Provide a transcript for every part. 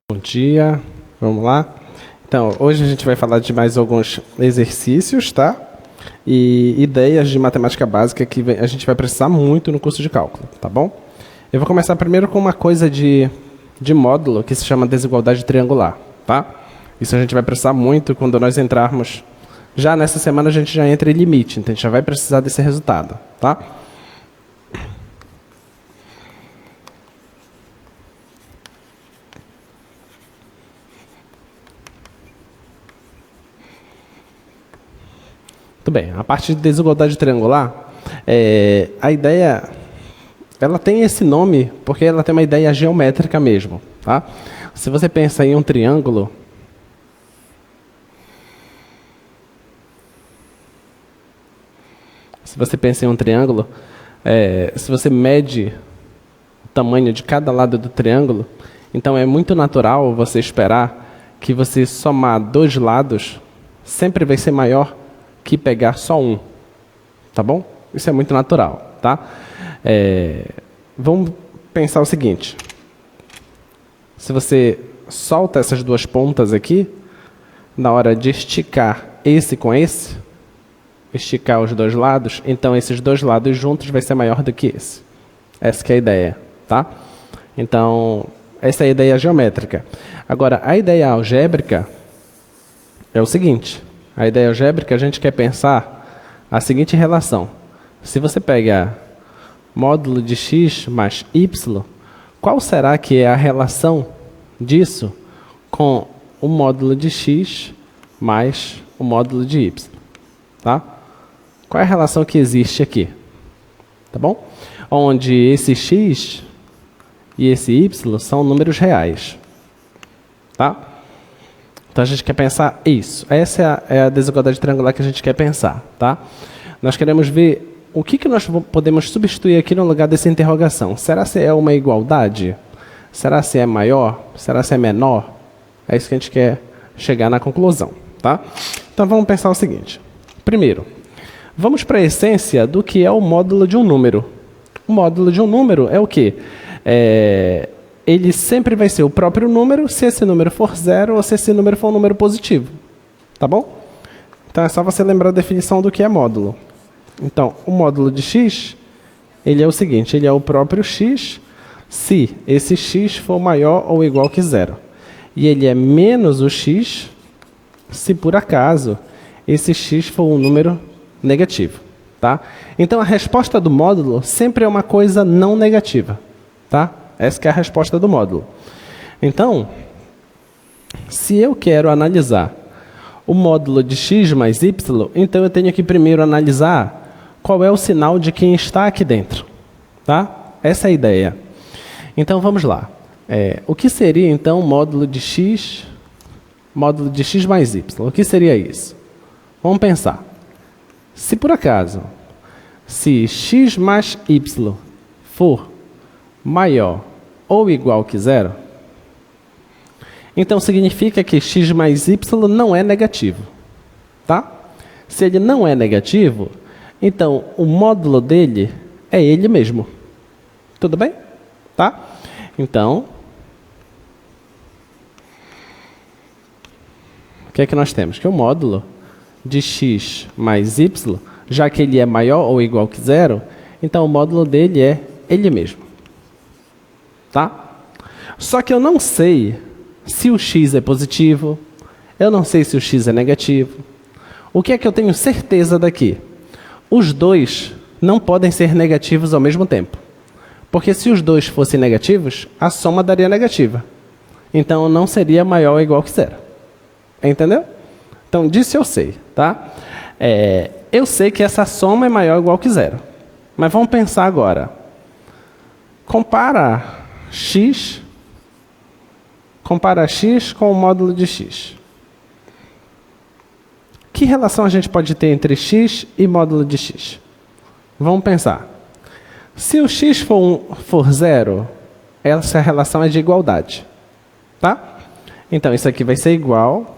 Bom dia, vamos lá. Então, hoje a gente vai falar de mais alguns exercícios, tá? E ideias de matemática básica que a gente vai precisar muito no curso de cálculo, tá bom? Eu vou começar primeiro com uma coisa de módulo que se chama desigualdade triangular, tá? Isso a gente vai precisar muito quando nós entrarmos. Já nessa semana a gente já entra em limite, então a gente já vai precisar desse resultado, tá? Muito bem, a parte de desigualdade triangular, a ideia, ela tem esse nome porque ela tem uma ideia geométrica mesmo, tá? Se você pensa em um triângulo, se você mede o tamanho de cada lado do triângulo, então é muito natural você esperar que você somar dois lados sempre vai ser maior que pegar só um, tá bom? Isso é muito natural, tá? Vamos pensar o seguinte. Se você solta essas duas pontas aqui, na hora de esticar esse com esse, esticar os dois lados, então esses dois lados juntos vai ser maior do que esse. Essa que é a ideia, tá? Então, essa é a ideia geométrica. Agora, a ideia algébrica é o seguinte. A ideia algébrica, a gente quer pensar a seguinte relação. Se você pega módulo de x mais y, qual será que é a relação disso com o módulo de x mais o módulo de y? Tá? Qual é a relação que existe aqui? Tá bom? Onde esse x e esse y são números reais. Tá? Então a gente quer pensar isso. Essa é a desigualdade triangular que a gente quer pensar, tá? Nós queremos ver o que nós podemos substituir aqui no lugar dessa interrogação. Será se é uma igualdade? Será se é maior? Será se é menor? É isso que a gente quer chegar na conclusão, tá? Então vamos pensar o seguinte. Primeiro, vamos para a essência do que é o módulo de um número. O módulo de um número é o quê? Ele sempre vai ser o próprio número se esse número for zero ou se esse número for um número positivo. Tá bom? Então é só você lembrar a definição do que é módulo. Então, o módulo de x, ele é o seguinte, ele é o próprio x se esse x for maior ou igual que zero. E ele é menos o x se por acaso esse x for um número negativo. Tá? Então a resposta do módulo sempre é uma coisa não negativa. Tá? Essa que é a resposta do módulo. Então, se eu quero analisar o módulo de x mais y, então eu tenho que primeiro analisar qual é o sinal de quem está aqui dentro. Tá? Essa é a ideia. Então, vamos lá. O que seria, então, módulo de x mais y? O que seria isso? Vamos pensar. Se por acaso, se x mais y for maior ou igual que zero, então significa que x mais y não é negativo. Tá? Se ele não é negativo, então o módulo dele é ele mesmo. Tudo bem? Tá? Então, o que é que nós temos? Que o módulo de x mais y, já que ele é maior ou igual que zero, então o módulo dele é ele mesmo. Tá? Só que eu não sei se o x é positivo, eu não sei se o x é negativo. O que é que eu tenho certeza daqui? Os dois não podem ser negativos ao mesmo tempo. Porque se os dois fossem negativos, a soma daria negativa. Então não seria maior ou igual que zero. Entendeu? Então disso eu sei. Tá? Eu sei que essa soma é maior ou igual que zero. Mas vamos pensar agora. Compara x com o módulo de x. Que relação a gente pode ter entre x e módulo de x? Vamos pensar. Se o x for zero, essa relação é de igualdade. Tá? Então, isso aqui vai ser igual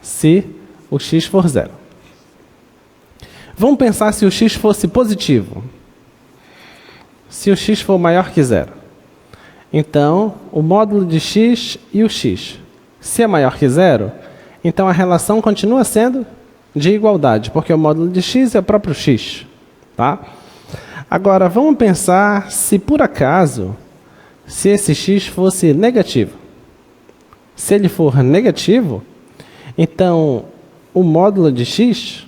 se o x for 0. Vamos pensar se o x fosse positivo. Se o x for maior que 0. Então, o módulo de x e o x. Se é maior que 0, então a relação continua sendo de igualdade, porque o módulo de x é o próprio x. Tá? Agora, vamos pensar se por acaso, se esse x fosse negativo. Se ele for negativo, então o módulo de x,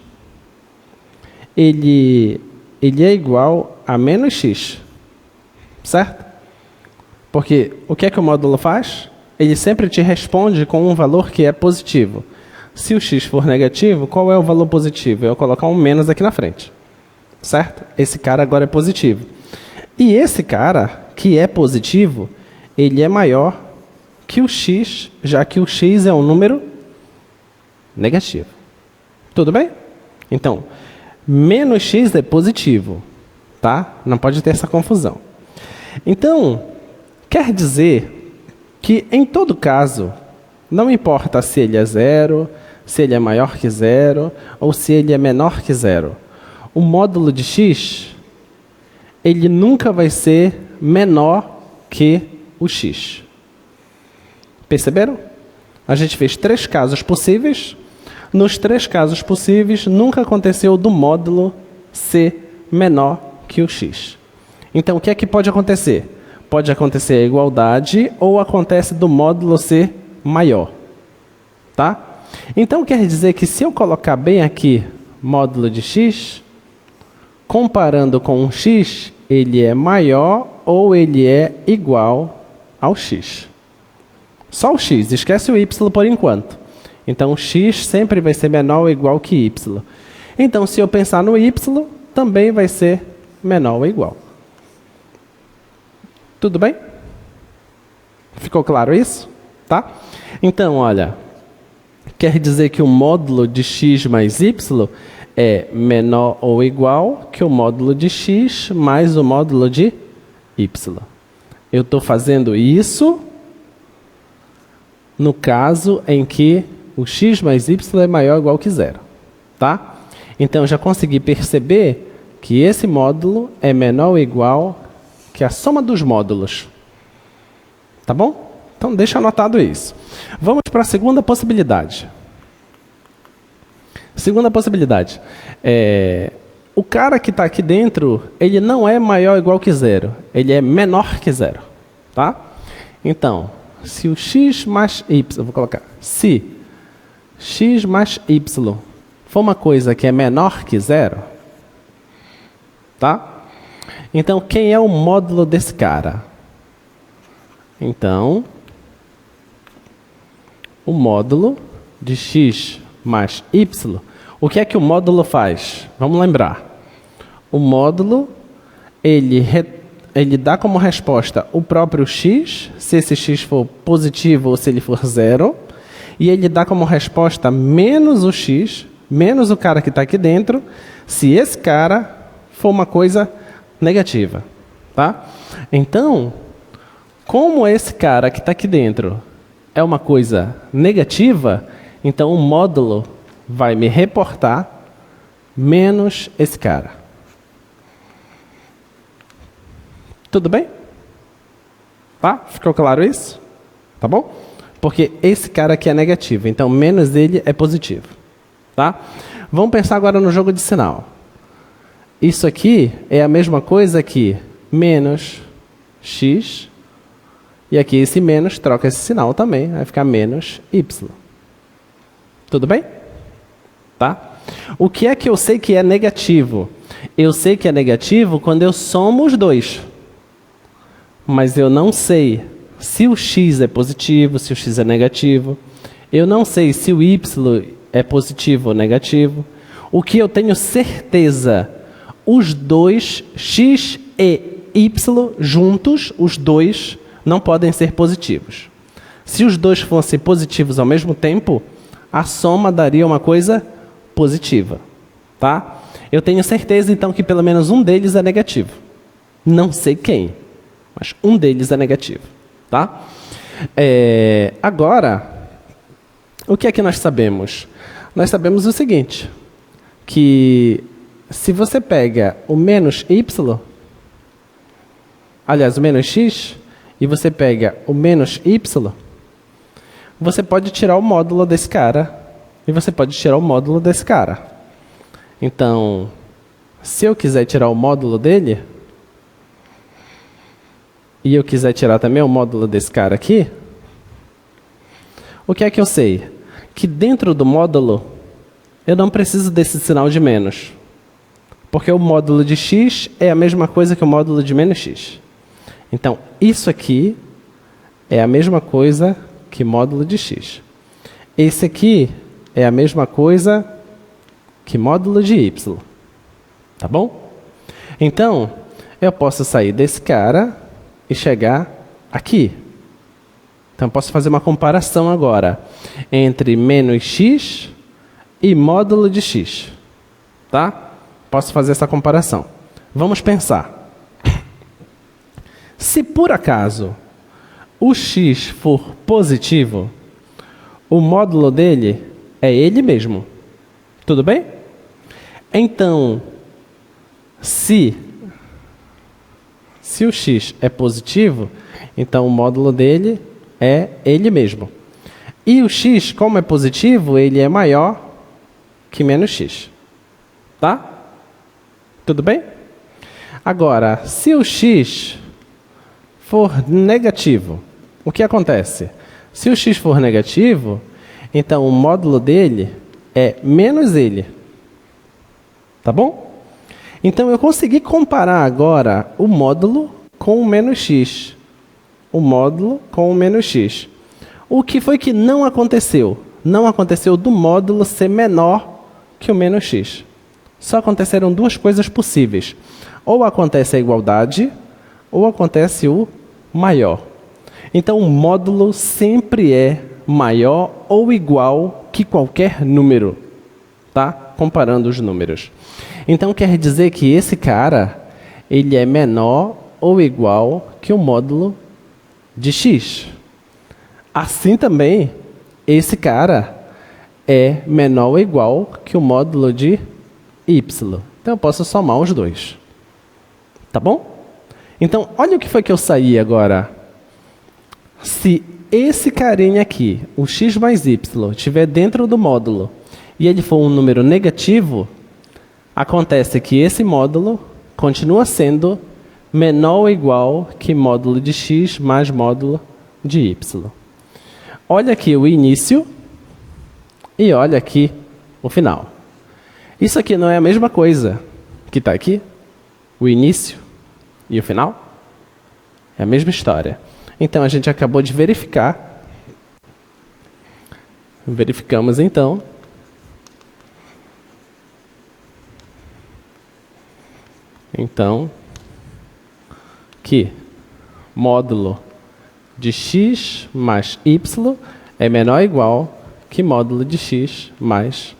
ele é igual a menos x. Certo? Porque o que é que o módulo faz? Ele sempre te responde com um valor que é positivo. Se o x for negativo, qual é o valor positivo? Eu vou colocar um menos aqui na frente. Certo? Esse cara agora é positivo. E esse cara, que é positivo, ele é maior que o x, já que o x é um número negativo. Tudo bem? Então, menos x é positivo. Tá? Não pode ter essa confusão. Então, quer dizer que, em todo caso, não importa se ele é 0, se ele é maior que 0, ou se ele é menor que 0. O módulo de x, ele nunca vai ser menor que o x. Perceberam? A gente fez 3 casos possíveis. Nos 3 casos possíveis, nunca aconteceu do módulo ser menor que o x. Então, o que é que pode acontecer? Pode acontecer a igualdade ou acontece do módulo ser maior. Tá? Então, quer dizer que se eu colocar bem aqui módulo de x, comparando com um x, ele é maior ou ele é igual ao x. Só o x, esquece o y por enquanto. Então, o x sempre vai ser menor ou igual que y. Então, se eu pensar no y, também vai ser menor ou igual. Tudo bem? Ficou claro isso? Tá? Então, olha, quer dizer que o módulo de x mais y é menor ou igual que o módulo de x mais o módulo de y. Eu estou fazendo isso no caso em que o x mais y é maior ou igual que 0. Tá? Então, eu já consegui perceber que esse módulo é menor ou igual que a soma dos módulos. Tá bom? Então, deixa anotado isso. Vamos para a segunda possibilidade. Segunda possibilidade. O cara que está aqui dentro, ele não é maior ou igual que 0. Ele é menor que 0. Tá? Então, se o x mais y, vou colocar, se x mais y for uma coisa que é menor que 0, tá? Então, quem é o módulo desse cara? Então, o módulo de x mais y, o que é que o módulo faz? Vamos lembrar. O módulo, ele dá como resposta o próprio x, se esse x for positivo ou se ele for 0, e ele dá como resposta menos o x, menos o cara que está aqui dentro, se esse cara for uma coisa negativa. Tá? Então, como esse cara que está aqui dentro é uma coisa negativa, então o módulo vai me reportar menos esse cara. Tudo bem? Tá? Ficou claro isso? Tá bom? Porque esse cara aqui é negativo, então menos ele é positivo. Tá? Vamos pensar agora no jogo de sinal. Isso aqui é a mesma coisa que menos x, e aqui esse menos troca esse sinal também, vai ficar menos y. Tudo bem? Tá? O que é que eu sei que é negativo? Eu sei que é negativo quando eu somo os dois. Mas eu não sei se o x é positivo, se o x é negativo. Eu não sei se o y é positivo ou negativo. O que eu tenho certeza, os dois, x e y juntos, os dois não podem ser positivos. Se os dois fossem positivos ao mesmo tempo, a soma daria uma coisa positiva. Tá? Eu tenho certeza, então, que pelo menos um deles é negativo. Não sei quem, mas um deles é negativo. Tá? Agora, O que é que nós sabemos? Nós sabemos o seguinte, que se você pega o menos y, aliás, o menos x, e você pega o menos y, você pode tirar o módulo desse cara, e você pode tirar o módulo desse cara. Então, se eu quiser tirar o módulo dele, e eu quiser tirar também o módulo desse cara aqui, o que é que eu sei? Que dentro do módulo, eu não preciso desse sinal de menos. Porque o módulo de x é a mesma coisa que o módulo de menos x. Então, isso aqui é a mesma coisa que módulo de x. Esse aqui é a mesma coisa que módulo de y. Tá bom? Então, eu posso sair desse cara e chegar aqui. Então, eu posso fazer uma comparação agora entre menos x e módulo de x. Tá? Posso fazer essa comparação. Vamos pensar. Se por acaso o x for positivo, o módulo dele é ele mesmo. Tudo bem? Então, se o x é positivo, então o módulo dele é ele mesmo. E o x, como é positivo, ele é maior que menos x. Tá? Tudo bem? Agora, se o x for negativo, o que acontece? Se o x for negativo, então o módulo dele é menos ele. Tá bom? Então eu consegui comparar agora o módulo com o menos x. O módulo com o menos x. O que foi que não aconteceu? Não aconteceu do módulo ser menor que o menos x. Só aconteceram duas coisas possíveis. Ou acontece a igualdade, ou acontece o maior. Então o módulo sempre é maior ou igual que qualquer número. Tá? Comparando os números. Então quer dizer que esse cara, ele é menor ou igual que o módulo de x. Assim também, esse cara é menor ou igual que o módulo de y. Então eu posso somar os dois. Tá bom? Então, olha o que foi que eu saí agora. Se esse carinha aqui, o x mais y, estiver dentro do módulo e ele for um número negativo, acontece que esse módulo continua sendo menor ou igual que módulo de x mais módulo de y. Olha aqui o início e olha aqui o final. Isso aqui não é a mesma coisa que está aqui? O início e o final? É a mesma história. Então, a gente acabou de verificar. Verificamos, então, que módulo de x mais y é menor ou igual que módulo de x mais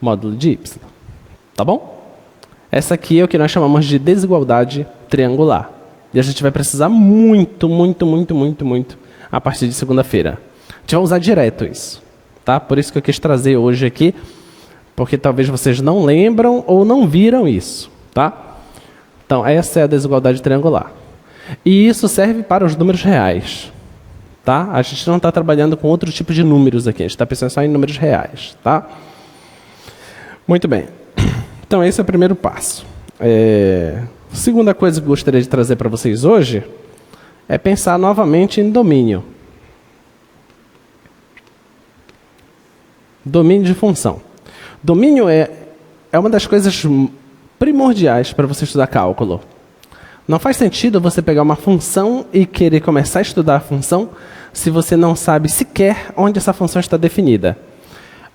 módulo de y. Tá bom? Essa aqui é o que nós chamamos de desigualdade triangular. E a gente vai precisar muito a partir de segunda-feira. A gente vai usar direto isso. Tá? Por isso que eu quis trazer hoje aqui, porque talvez vocês não lembram ou não viram isso. Tá? Então, essa é a desigualdade triangular. E isso serve para os números reais. Tá? A gente não está trabalhando com outro tipo de números aqui. A gente está pensando só em números reais. Tá? Muito bem. Então, esse é o primeiro passo. A segunda coisa que eu gostaria de trazer para vocês hoje é pensar novamente em domínio. Domínio de função. Domínio é uma das coisas primordiais para você estudar cálculo. Não faz sentido você pegar uma função e querer começar a estudar a função se você não sabe sequer onde essa função está definida.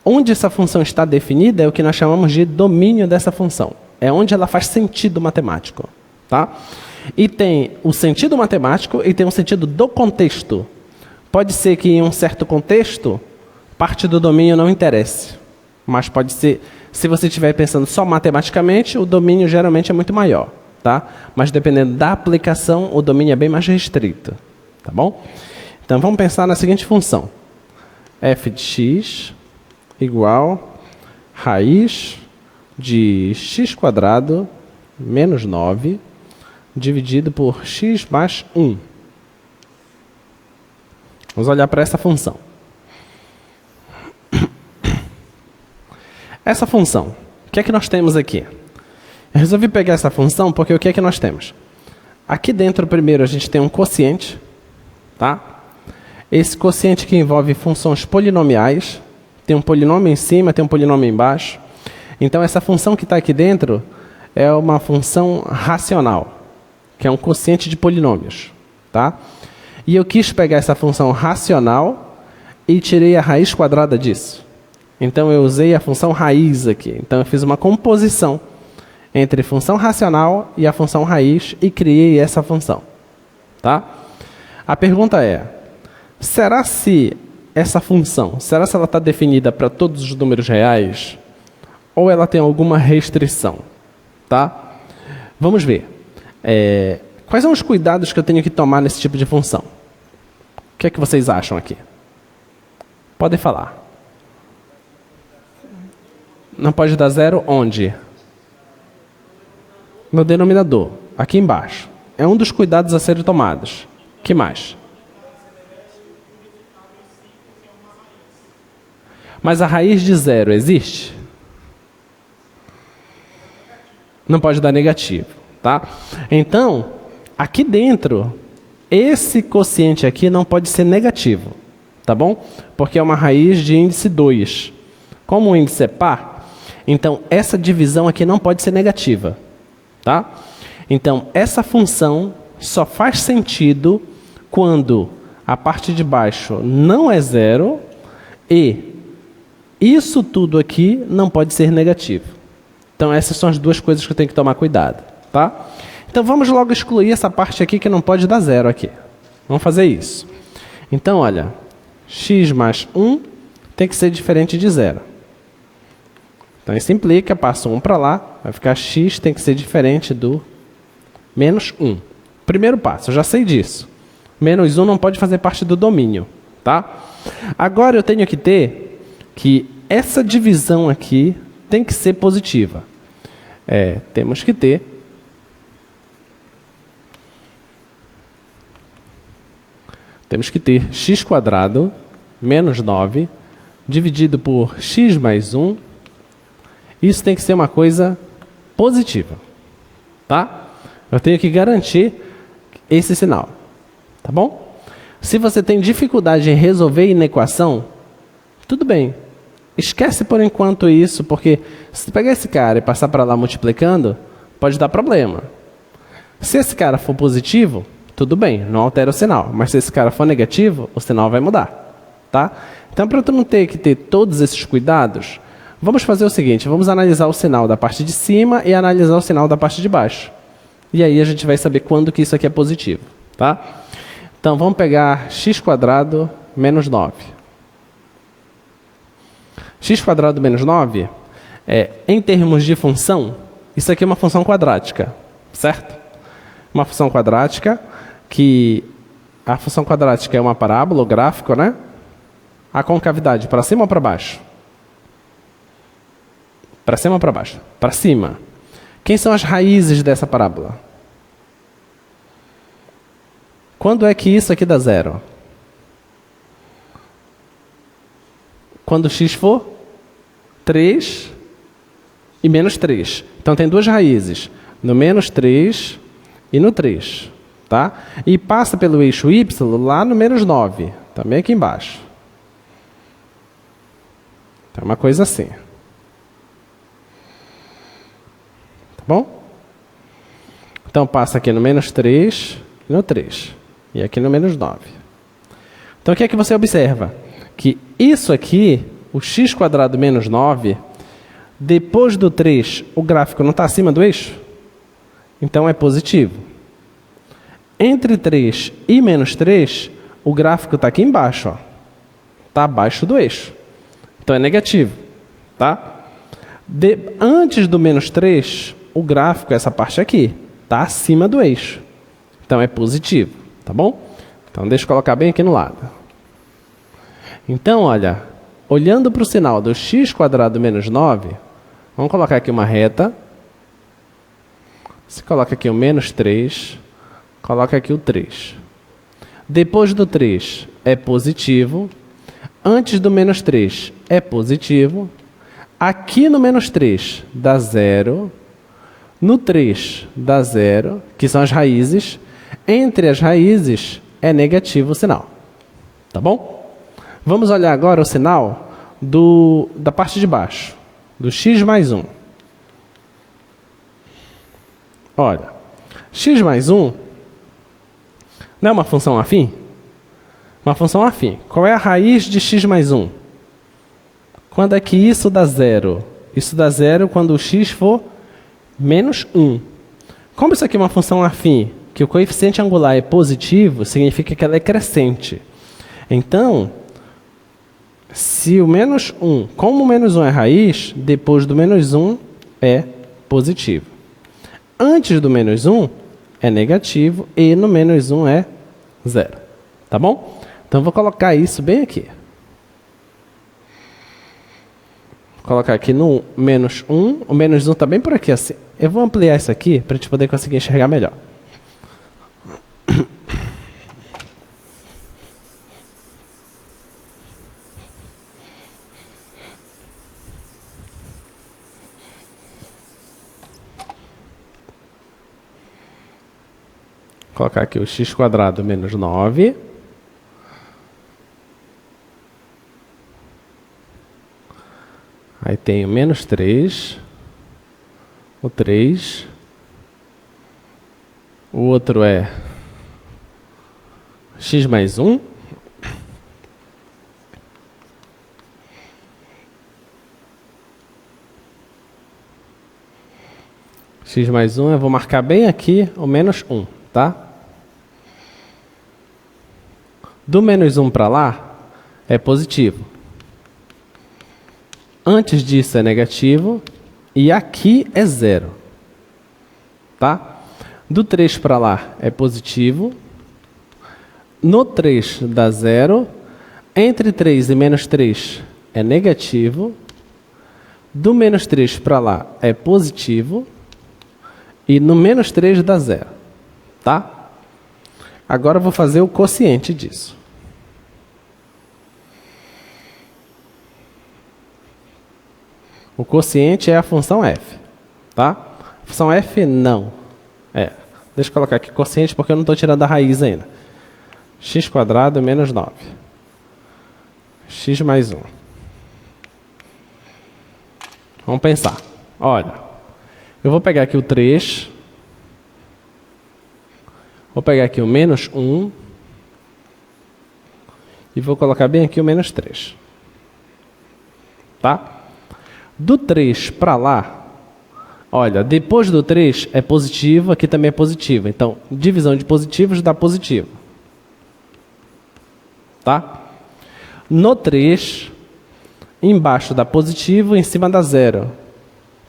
Onde essa função está definida é o que nós chamamos de domínio dessa função. É onde ela faz sentido matemático. Tá? E tem o sentido matemático e tem o sentido do contexto. Pode ser que em um certo contexto, parte do domínio não interesse. Mas pode ser, se você estiver pensando só matematicamente, o domínio geralmente é muito maior. Tá? Mas dependendo da aplicação, o domínio é bem mais restrito. Tá bom? Então vamos pensar na seguinte função. f de x igual raiz de x² menos 9 dividido por x mais 1. Vamos olhar para essa função. Essa função, o que é que nós temos aqui? Eu resolvi pegar essa função porque o que é que nós temos? Aqui dentro, primeiro, a gente tem um quociente, tá? Esse quociente que envolve funções polinomiais. Tem um polinômio em cima, tem um polinômio embaixo. Então, essa função que está aqui dentro é uma função racional, que é um quociente de polinômios, tá? E eu quis pegar essa função racional e tirei a raiz quadrada disso. Então, eu usei a função raiz aqui. Então, eu fiz uma composição entre função racional e a função raiz e criei essa função, tá? A pergunta é, será se essa função, será se ela está definida para todos os números reais ou ela tem alguma restrição, tá? Vamos ver. Quais são os cuidados que eu tenho que tomar nesse tipo de função? O que é que vocês acham aqui? Podem falar. Não pode dar zero onde? No denominador, aqui embaixo. É um dos cuidados a serem tomados. Que mais? Mas a raiz de zero existe? Não pode dar negativo, tá? Então, aqui dentro, esse quociente aqui não pode ser negativo, tá bom? Porque é uma raiz de índice 2. Como o índice é par, então essa divisão aqui não pode ser negativa, tá? Então, essa função só faz sentido quando a parte de baixo não é zero e isso tudo aqui não pode ser negativo. Então, essas são as duas coisas que eu tenho que tomar cuidado, tá? Então, vamos logo excluir essa parte aqui que não pode dar zero aqui. Vamos fazer isso. Então, olha, x mais 1 tem que ser diferente de zero. Então, isso implica, passo 1 para lá, vai ficar x tem que ser diferente do menos 1. Primeiro passo, eu já sei disso. Menos 1 não pode fazer parte do domínio, tá? Agora, eu tenho que ter que essa divisão aqui tem que ser positiva. Temos que ter x² menos 9 dividido por x mais 1. Isso tem que ser uma coisa positiva, tá? Eu tenho que garantir esse sinal, tá bom? Se você tem dificuldade em resolver inequação, tudo bem. Esquece por enquanto isso, porque se pegar esse cara e passar para lá multiplicando, pode dar problema. Se esse cara for positivo, tudo bem, não altera o sinal. Mas se esse cara for negativo, o sinal vai mudar, tá? Então, para tu não ter que ter todos esses cuidados, vamos fazer o seguinte, vamos analisar o sinal da parte de cima e analisar o sinal da parte de baixo. E aí a gente vai saber quando que isso aqui é positivo, tá? Então, vamos pegar x² menos 9. x² menos 9, em termos de função, isso aqui é uma função quadrática, certo? Uma função quadrática, que a função quadrática é uma parábola, o gráfico, né? A concavidade, para cima ou para baixo? Para cima ou para baixo? Para cima. Quem são as raízes dessa parábola? Quando é que isso aqui dá zero? Quando x for 3 e menos 3. Então, tem duas raízes, no menos 3 e no 3. Tá? E passa pelo eixo y lá no menos 9, também aqui embaixo. Então, é uma coisa assim. Tá bom? Então, passa aqui no menos 3 e no 3. E aqui no menos 9. Então, o que é que você observa? Que isso aqui, o x² menos 9, depois do 3, o gráfico não está acima do eixo? Então é positivo. Entre 3 e menos 3, o gráfico está aqui embaixo. Está abaixo do eixo. Então é negativo. Tá? Antes do menos 3, o gráfico, essa parte aqui, está acima do eixo. Então é positivo. Tá bom? Então deixa eu colocar bem aqui no lado. Então, olha, olhando para o sinal do x² menos 9, vamos colocar aqui uma reta. Você coloca aqui o menos 3, coloca aqui o 3. Depois do 3 é positivo. Antes do menos 3 é positivo. Aqui no menos 3 dá 0. No 3 dá 0, que são as raízes. Entre as raízes é negativo o sinal. Tá bom? Vamos olhar agora o sinal da parte de baixo, do x mais 1. Olha, x mais 1 não é uma função afim? Uma função afim. Qual é a raiz de x mais 1? Quando é que isso dá 0? Isso dá 0 quando o x for menos 1. Como isso aqui é uma função afim, que o coeficiente angular é positivo, significa que ela é crescente. Então, se o menos 1, como o menos 1 é raiz, depois do menos 1 é positivo. Antes do menos 1 é negativo e no menos 1 é 0. Tá bom? Então, vou colocar isso bem aqui. Vou colocar aqui no menos 1. O menos 1 está bem por aqui assim. Eu vou ampliar isso aqui para a gente poder conseguir enxergar melhor. Vou colocar aqui o x² menos 9. Aí tem o menos 3. O 3. O outro é x mais 1. X mais 1, eu vou marcar bem aqui o menos 1, tá? Do menos 1 para lá é positivo. Antes disso é negativo. E aqui é 0. Tá? Do 3 para lá é positivo. No 3 dá 0. Entre 3 e menos 3 é negativo. Do menos 3 para lá é positivo. E no menos 3 dá 0. Tá? Agora eu vou fazer o quociente disso. O quociente é a função f. Tá? A função f não. Deixa eu colocar aqui quociente porque eu não estou tirando a raiz ainda. x² menos 9. X mais 1. Vamos pensar. Olha, eu vou pegar aqui o 3. Vou pegar aqui o menos 1. E vou colocar bem aqui o menos 3. Tá? Do 3 para lá, olha, depois do 3 é positivo, aqui também é positivo. Então, divisão de positivos dá positivo. Tá? No 3, embaixo dá positivo, em cima dá 0.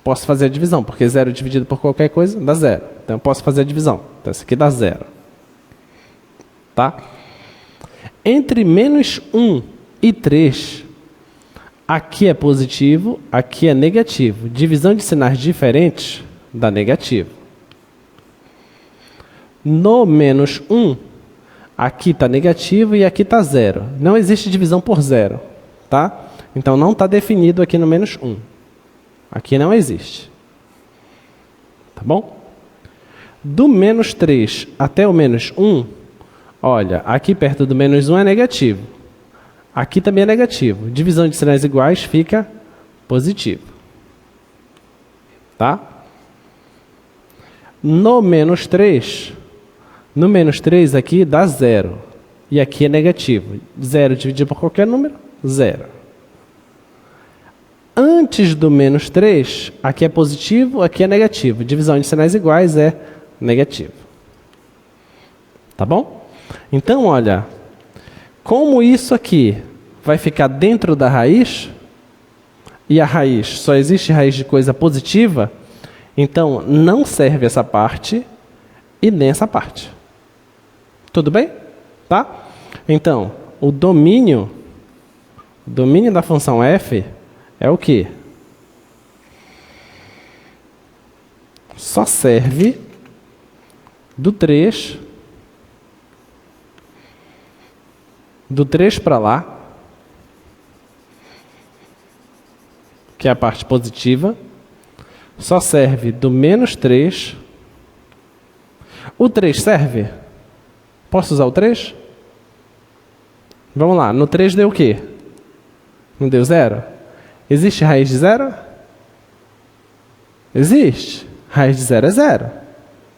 Posso fazer a divisão, porque 0 dividido por qualquer coisa dá 0. Então, eu posso fazer a divisão. Então, isso aqui dá 0. Tá? Entre menos 1 e 3, aqui é positivo, aqui é negativo. Divisão de sinais diferentes dá negativo. No menos 1, aqui está negativo e aqui está 0. Não existe divisão por 0. Tá? Então, não está definido aqui no menos 1. Aqui não existe. Tá bom? Do menos 3 até o menos 1, olha, aqui perto do menos 1 é negativo. Aqui também é negativo. Divisão de sinais iguais fica positivo. Tá? No menos 3 aqui dá 0. E aqui é negativo. 0 dividido por qualquer número, 0. Antes do menos 3, aqui é positivo, aqui é negativo. Divisão de sinais iguais é negativo. Tá bom? Então, olha, como isso aqui vai ficar dentro da raiz, e a raiz, só existe raiz de coisa positiva, então não serve essa parte e nem essa parte. Tudo bem? Tá? Então, o domínio domínio da função f é o quê? Só serve do 3 para lá, que é a parte positiva, só serve do menos 3. O 3 serve? Posso usar o 3? Vamos lá, no 3 deu o quê? Não deu 0? Existe raiz de 0? Existe. Raiz de 0 é 0.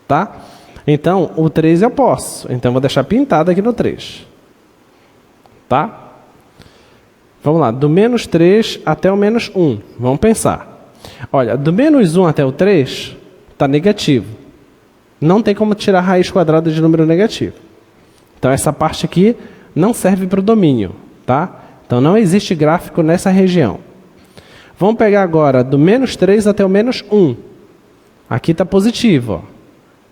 Tá? Então, o 3 eu posso. Então, vou deixar pintado aqui no 3. Tá? Vamos lá, do menos 3 até o menos 1. Vamos pensar. Olha, do menos 1 até o 3 está negativo. Não tem como tirar raiz quadrada de número negativo. Então, essa parte aqui não serve para o domínio. Tá? Então, não existe gráfico nessa região. Vamos pegar agora do menos 3 até o menos 1. Aqui está positivo. Ó.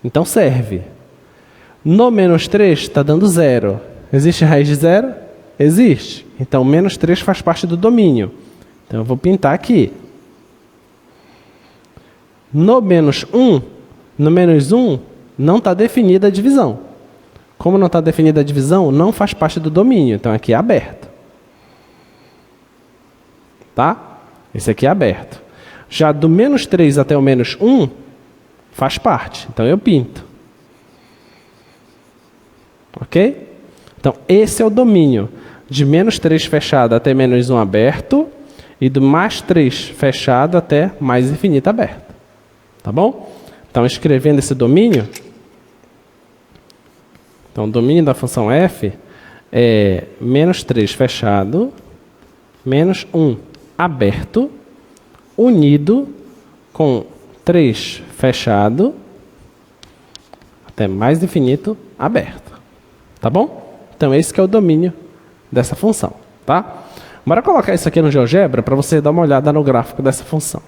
Então, serve. No menos 3 está dando 0. Existe raiz de 0? Existe. Então, menos 3 faz parte do domínio. Então, eu vou pintar aqui. No menos 1, não está definida a divisão. Como não está definida a divisão, não faz parte do domínio. Então, aqui é aberto. Tá? Esse aqui é aberto. Já do menos 3 até o menos 1, faz parte. Então, eu pinto. Ok? Então, esse é o domínio. De menos 3 fechado até menos 1 aberto. E do mais 3 fechado até mais infinito aberto. Tá bom? Então, escrevendo esse domínio. Então, o domínio da função f é menos 3 fechado, menos 1 aberto, unido com 3 fechado, até mais infinito aberto. Tá bom? Então, esse que é o domínio dessa função. Tá? Bora colocar isso aqui no GeoGebra para você dar uma olhada no gráfico dessa função.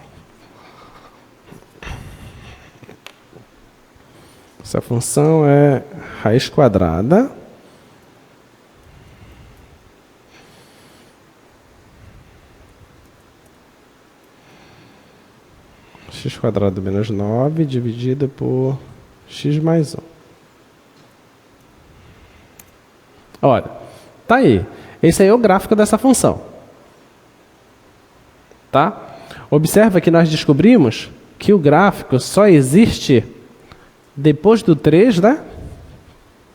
Essa função é raiz quadrada x quadrado menos 9 dividido por x mais 1. Olha, tá aí. Esse aí é o gráfico dessa função. Tá? Observa que nós descobrimos que o gráfico só existe depois do 3, né?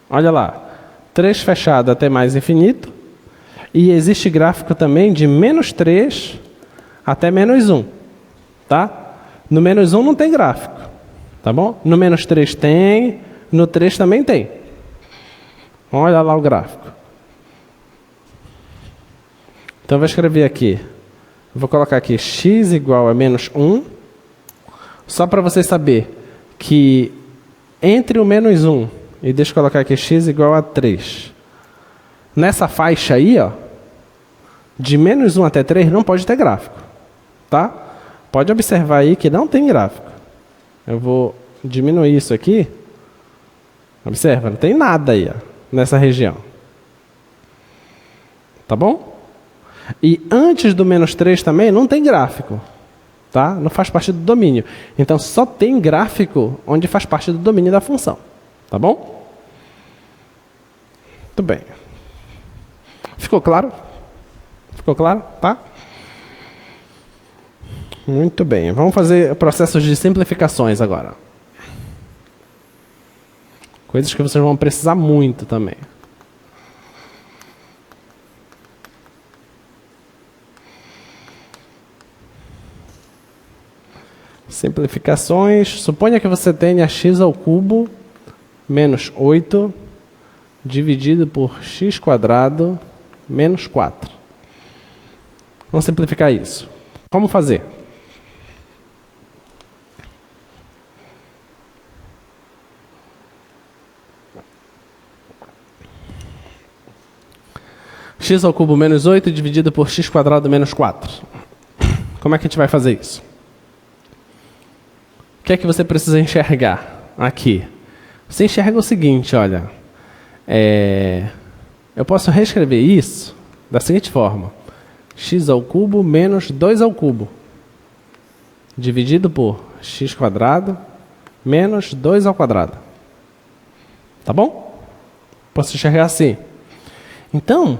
Olha lá. 3 fechado até mais infinito. E existe gráfico também de menos 3 até menos 1. Tá? No menos 1 não tem gráfico. Tá bom? No menos 3 tem. No 3 também tem. Olha lá o gráfico. Então, eu vou escrever aqui. Vou colocar aqui x igual a menos 1. Só para você saber que entre o menos 1 e deixa eu colocar aqui x igual a 3. Nessa faixa aí, ó, de menos 1 até 3 não pode ter gráfico. Tá? Pode observar aí que não tem gráfico. Eu vou diminuir isso aqui. Observa, não tem nada aí, ó, nessa região. Tá bom? E antes do menos 3 também não tem gráfico. Tá? Não faz parte do domínio. Então, só tem gráfico onde faz parte do domínio da função. Tá bom? Muito bem. Ficou claro? Ficou claro? Tá? Muito bem. Vamos fazer processos de simplificações agora. Coisas que vocês vão precisar muito também. Simplificações. Suponha que você tenha x ao cubo menos 8 dividido por x quadrado menos 4. Vamos simplificar isso. Como fazer? X ao cubo menos 8 dividido por x quadrado menos 4. Como é que a gente vai fazer isso? O que é que você precisa enxergar aqui? Você enxerga o seguinte, olha. Eu posso reescrever isso da seguinte forma. x ao cubo menos 2 ao cubo, dividido por x quadrado menos 2 ao quadrado. Tá bom? Posso enxergar assim. Então,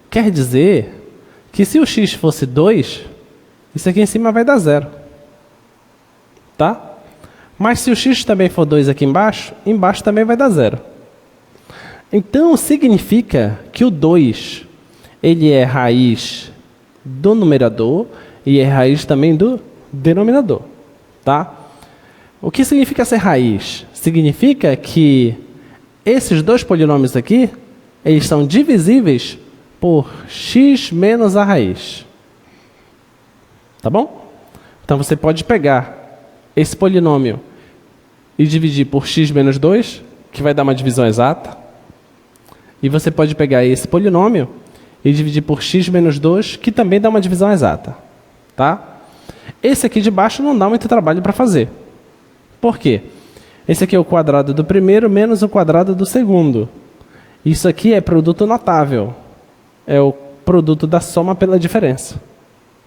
quer dizer que se o x fosse 2, isso aqui em cima vai dar 0. Tá? Mas se o x também for 2 aqui embaixo também vai dar 0. Então, significa que o 2, ele é raiz do numerador e é raiz também do denominador. Tá? O que significa ser raiz? Significa que esses dois polinômios aqui, eles são divisíveis por x menos a raiz. Tá bom? Então, você pode pegar esse polinômio e dividir por x menos 2, que vai dar uma divisão exata. E você pode pegar esse polinômio e dividir por x menos 2, que também dá uma divisão exata. Tá? Esse aqui de baixo não dá muito trabalho para fazer. Por quê? Esse aqui é o quadrado do primeiro menos o quadrado do segundo. Isso aqui é produto notável. É o produto da soma pela diferença.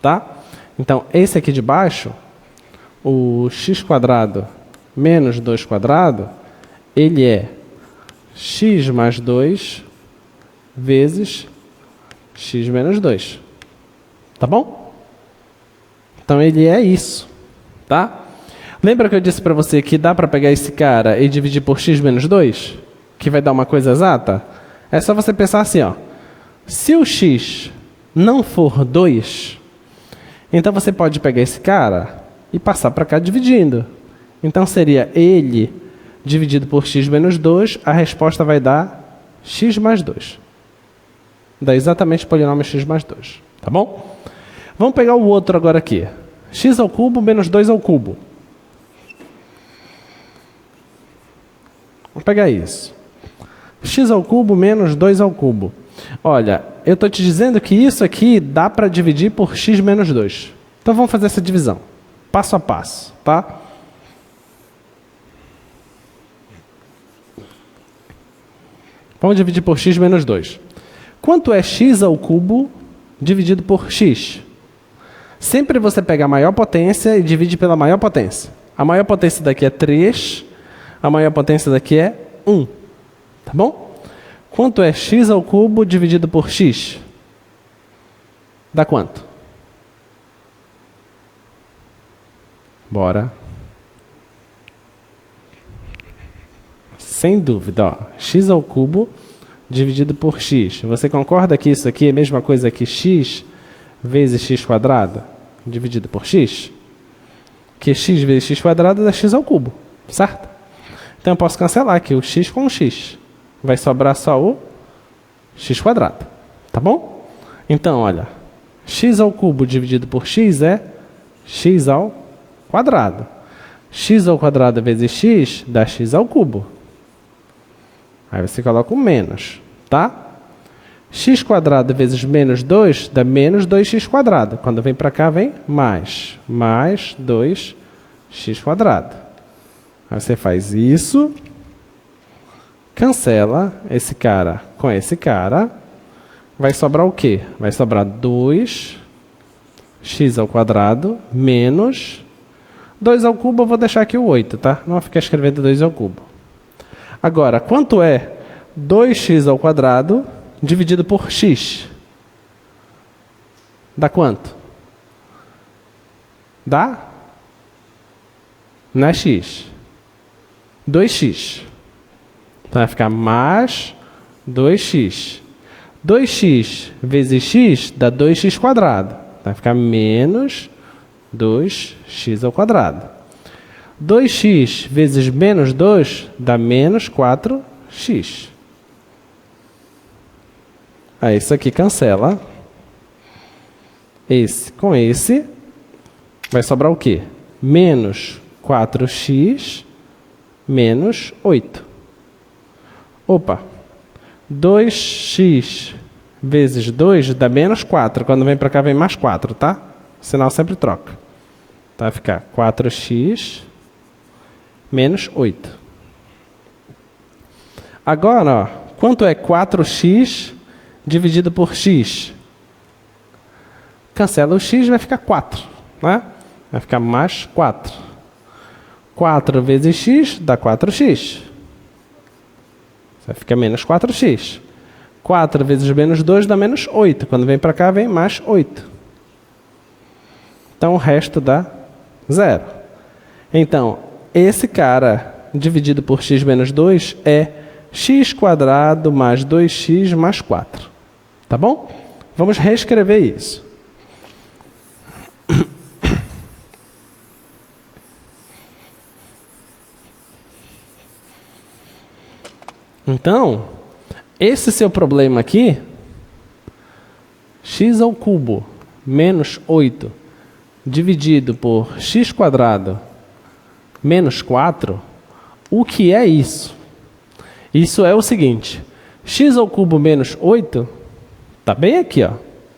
Tá? Então, esse aqui de baixo, o x quadrado menos 2 quadrado, ele é x mais 2 vezes x menos 2. Tá bom? Então, ele é isso. Tá? Lembra que eu disse para você que dá para pegar esse cara e dividir por x menos 2? Que vai dar uma coisa exata? É só você pensar assim, ó. Se o x não for 2, então você pode pegar esse cara e passar para cá dividindo. Então, seria ele dividido por x menos 2, a resposta vai dar x mais 2. Dá exatamente o polinômio x mais 2. Tá bom? Vamos pegar o outro agora aqui. X ao cubo menos 2 ao cubo. Vamos pegar isso. X ao cubo menos 2 ao cubo. Olha, eu estou te dizendo que isso aqui dá para dividir por x menos 2. Então, vamos fazer essa divisão. Passo a passo, tá? Vamos dividir por x menos 2. Quanto é x ao cubo dividido por x? Sempre você pega a maior potência e divide pela maior potência. A maior potência daqui é 3, a maior potência daqui é 1. Tá bom? Quanto é x ao cubo dividido por x? Dá quanto? Bora. Sem dúvida, ó. X ao cubo dividido por x. Você concorda que isso aqui é a mesma coisa que x vezes x quadrado dividido por x? Que x vezes x quadrado dá x ao cubo, certo? Então, eu posso cancelar aqui o x com o x. Vai sobrar só o x quadrado. Tá bom? Então, olha. X ao cubo dividido por x é x ao quadrado. X ao quadrado vezes x dá x ao cubo. Aí você coloca o menos, tá? X quadrado vezes menos 2 dá menos 2x quadrado. Quando vem para cá, vem mais 2x quadrado. Aí você faz isso, cancela esse cara com esse cara. Vai sobrar o quê? Vai sobrar 2x ao quadrado menos 2 ao cubo. Eu vou deixar aqui o 8, tá? Não vou ficar escrevendo 2 ao cubo. Agora, quanto é 2x ao quadrado dividido por x? Dá quanto? Dá? Não é x. 2x. Então, vai ficar mais 2x. 2x vezes x dá 2x quadrado. Vai ficar menos 2x ao quadrado. 2x vezes menos 2 dá menos 4x. Aí isso aqui cancela. Esse com esse. Vai sobrar o quê? Menos 4x menos 8. Opa! 2x vezes 2 dá menos 4. Quando vem para cá vem mais 4, tá? O sinal sempre troca. Então vai ficar 4x menos 8. Agora, ó, quanto é 4x dividido por x? Cancela o x, vai ficar 4. Né? Vai ficar mais 4. 4 vezes x dá 4x. Vai ficar menos 4x. 4 vezes menos 2 dá menos 8. Quando vem para cá, vem mais 8. Então, o resto dá 0. Então, esse cara dividido por x menos 2 é x² mais 2x mais 4. Tá bom? Vamos reescrever isso. Então, esse seu problema aqui, x² menos 8 dividido por x² menos 4, o que é isso? Isso é o seguinte, x³ menos 8, tá bem aqui, ó,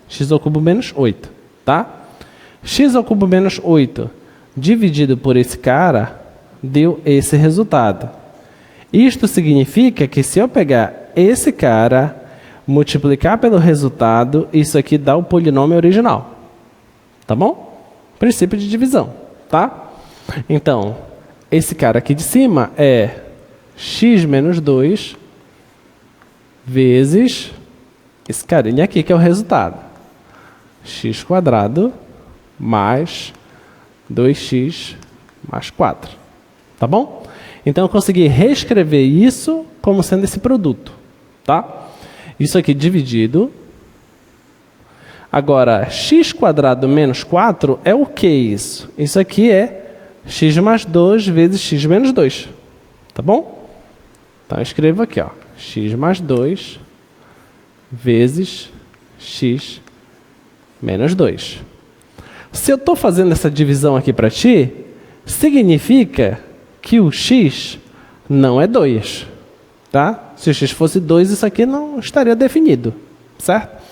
x³ menos 8, tá? x³ menos 8 dividido por esse cara deu esse resultado. Isto significa que se eu pegar esse cara, multiplicar pelo resultado, isso aqui dá o polinômio original. Tá bom? Princípio de divisão, tá? Então, esse cara aqui de cima é x menos 2 vezes esse carinha aqui que é o resultado. x² mais 2x mais 4. Tá bom? Então, eu consegui reescrever isso como sendo esse produto, tá? Isso aqui dividido. Agora, x² menos 4 é o que isso? Isso aqui é x mais 2 vezes x menos 2, tá bom? Então, eu escrevo aqui, ó, x mais 2 vezes x menos 2. Se eu estou fazendo essa divisão aqui para ti, significa que o x não é 2, tá? Se o x fosse 2, isso aqui não estaria definido, certo?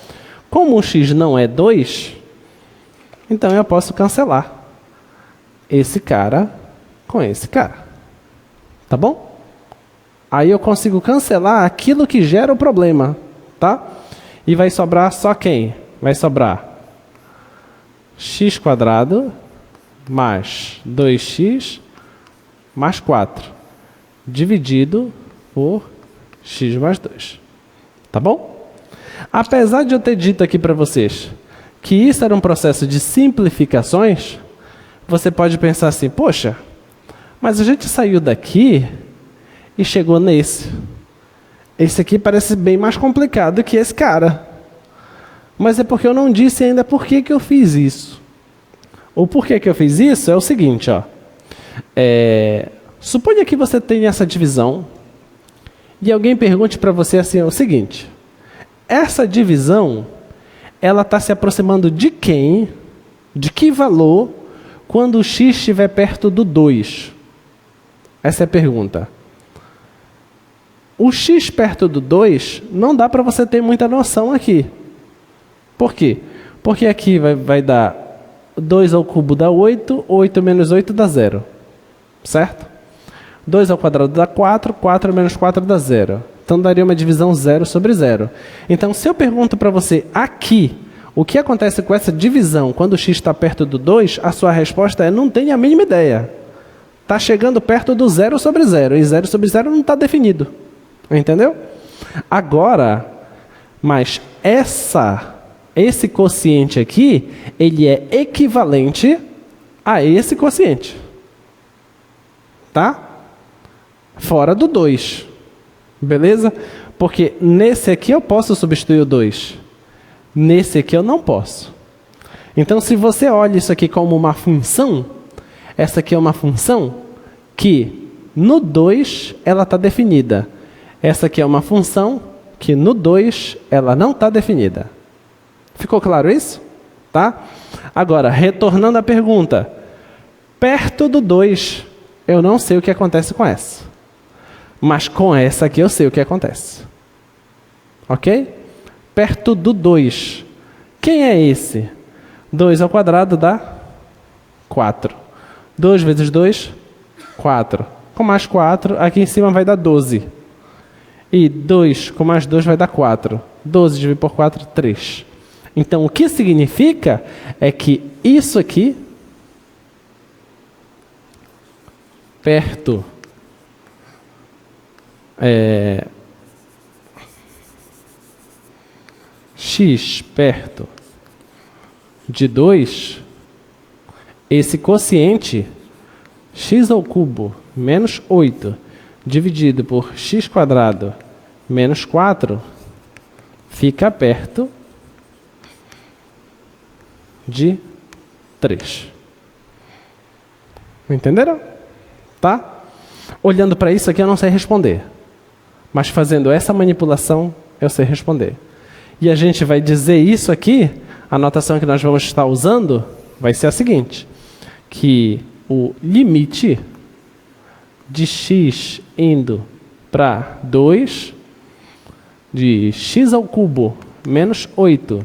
Como o x não é 2, então eu posso cancelar esse cara com esse cara, tá bom? Aí eu consigo cancelar aquilo que gera o problema, tá? E vai sobrar só quem? Vai sobrar x² mais 2x mais 4, dividido por x mais 2. Tá bom? Apesar de eu ter dito aqui para vocês que isso era um processo de simplificações, você pode pensar assim, poxa, mas a gente saiu daqui e chegou nesse. Esse aqui parece bem mais complicado que esse cara. Mas é porque eu não disse ainda por que eu fiz isso. O porquê que eu fiz isso é o seguinte, ó. Suponha que você tenha essa divisão e alguém pergunte para você assim, o seguinte, essa divisão, ela está se aproximando de quem, de que valor, quando o x estiver perto do 2? Essa é a pergunta. O x perto do 2, não dá para você ter muita noção aqui. Por quê? Porque aqui vai dar 2² dá 8, 8 menos 8 dá 0. Certo? 2² dá 4, 4 menos 4 dá 0. Então, daria uma divisão 0 sobre 0. Então, se eu pergunto para você aqui, o que acontece com essa divisão quando o x está perto do 2, a sua resposta é, não tenho a mínima ideia. Está chegando perto do 0 sobre 0, e 0 sobre 0 não está definido. Entendeu? Agora, mas esse quociente aqui, ele é equivalente a esse quociente. Tá? Fora do 2. Beleza? Porque nesse aqui eu posso substituir o 2. Nesse aqui eu não posso. Então, se você olha isso aqui como uma função, essa aqui é uma função que no 2 ela está definida. Essa aqui é uma função que no 2 ela não está definida. Ficou claro isso? Tá? Agora, retornando à pergunta. Perto do 2, eu não sei o que acontece com essa. Mas com essa aqui eu sei o que acontece. Ok? Perto do 2. Quem é esse? 2² dá 4. 2 vezes 2, 4. Com mais 4, aqui em cima vai dar 12. E 2 com mais 2 vai dar 4. 12 dividido por 4, 3. Então, o que significa é que isso aqui, perto x perto de 2, esse quociente x ao cubo menos 8 dividido por x quadrado menos 4 fica perto de 3. Entenderam? Tá? Olhando para isso aqui eu não sei responder. Mas fazendo essa manipulação eu sei responder. E a gente vai dizer isso aqui, a notação que nós vamos estar usando vai ser a seguinte, que o limite de x indo para 2 de x ao cubo menos 8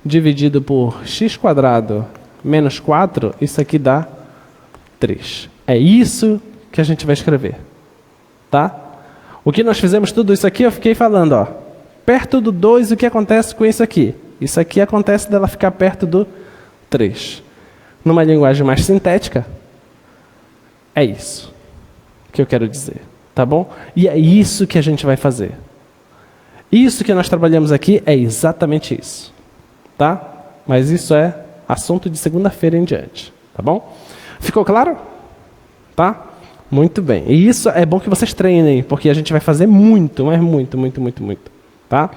dividido por x quadrado menos 4, isso aqui dá 3. É isso que a gente vai escrever. Tá? O que nós fizemos tudo isso aqui, eu fiquei falando, ó, perto do 2, o que acontece com isso aqui? Isso aqui acontece dela ficar perto do 3. Numa linguagem mais sintética, é isso que eu quero dizer, tá bom? E é isso que a gente vai fazer. Isso que nós trabalhamos aqui é exatamente isso, tá? Mas isso é assunto de segunda-feira em diante, tá bom? Ficou claro? Tá? Muito bem. E isso é bom que vocês treinem, porque a gente vai fazer muito, mas muito, muito, muito, muito, tá?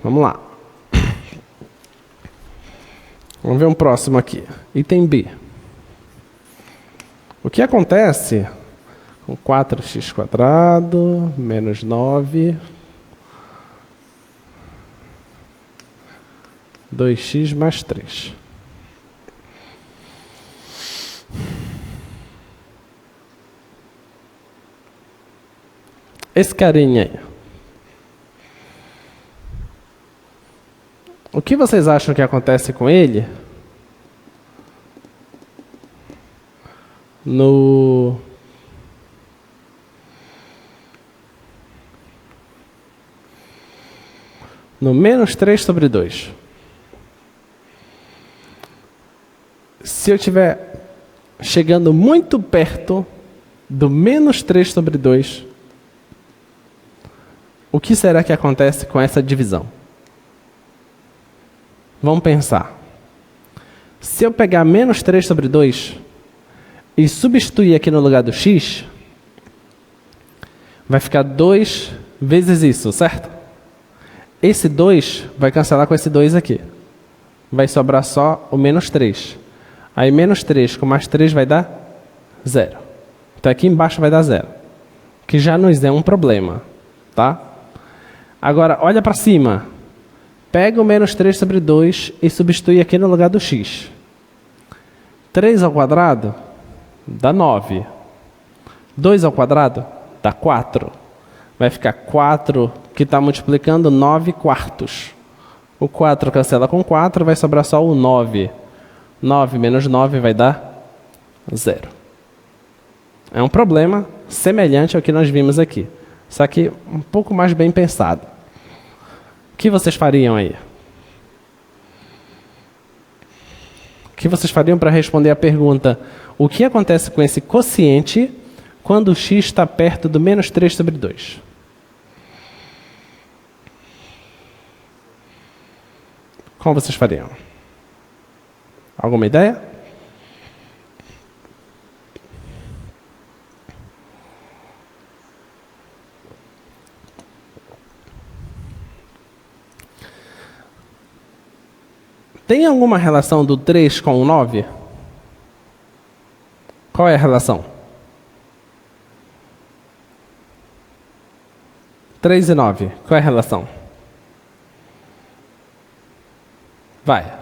Vamos lá. Vamos ver um próximo aqui. Item B. O que acontece com 4x² menos 9, 2x mais 3. Esse carinha aí. O que vocês acham que acontece com ele no menos 3 sobre 2? Se eu estiver chegando muito perto do menos 3 sobre 2, o que será que acontece com essa divisão? Vamos pensar. Se eu pegar menos 3 sobre 2 e substituir aqui no lugar do x, vai ficar 2 vezes isso, certo? Esse 2 vai cancelar com esse 2 aqui. Vai sobrar só o menos 3. Aí menos 3 com mais 3 vai dar 0. Então aqui embaixo vai dar 0. Que já nos é um problema, tá? Agora, olha para cima. Pega o menos 3 sobre 2 e substitui aqui no lugar do x. 3 ao quadrado dá 9. 2 ao quadrado dá 4. Vai ficar 4, que está multiplicando 9 quartos. O 4 cancela com 4, vai sobrar só o 9. 9 menos 9 vai dar 0. É um problema semelhante ao que nós vimos aqui. Só que um pouco mais bem pensado. O que vocês fariam aí? O que vocês fariam para responder a pergunta: o que acontece com esse quociente quando o x está perto do menos 3 sobre 2? Como vocês fariam? Alguma ideia? Tem alguma relação do 3 com o 9? Qual é a relação? 3 e 9. Qual é a relação? Vai.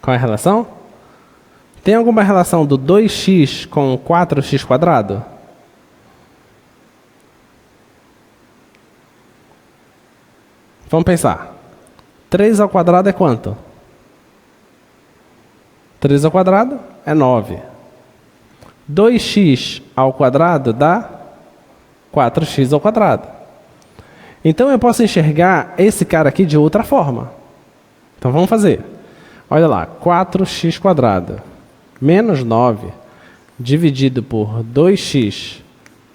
Qual é a relação? Tem alguma relação do 2x com 4x²? Vamos pensar. 3 ao quadrado é quanto? 3 ao quadrado é 9. 2x ao quadrado dá 4x ao quadrado. Então eu posso enxergar esse cara aqui de outra forma. Então vamos fazer. Olha lá, 4x² menos 9 dividido por 2x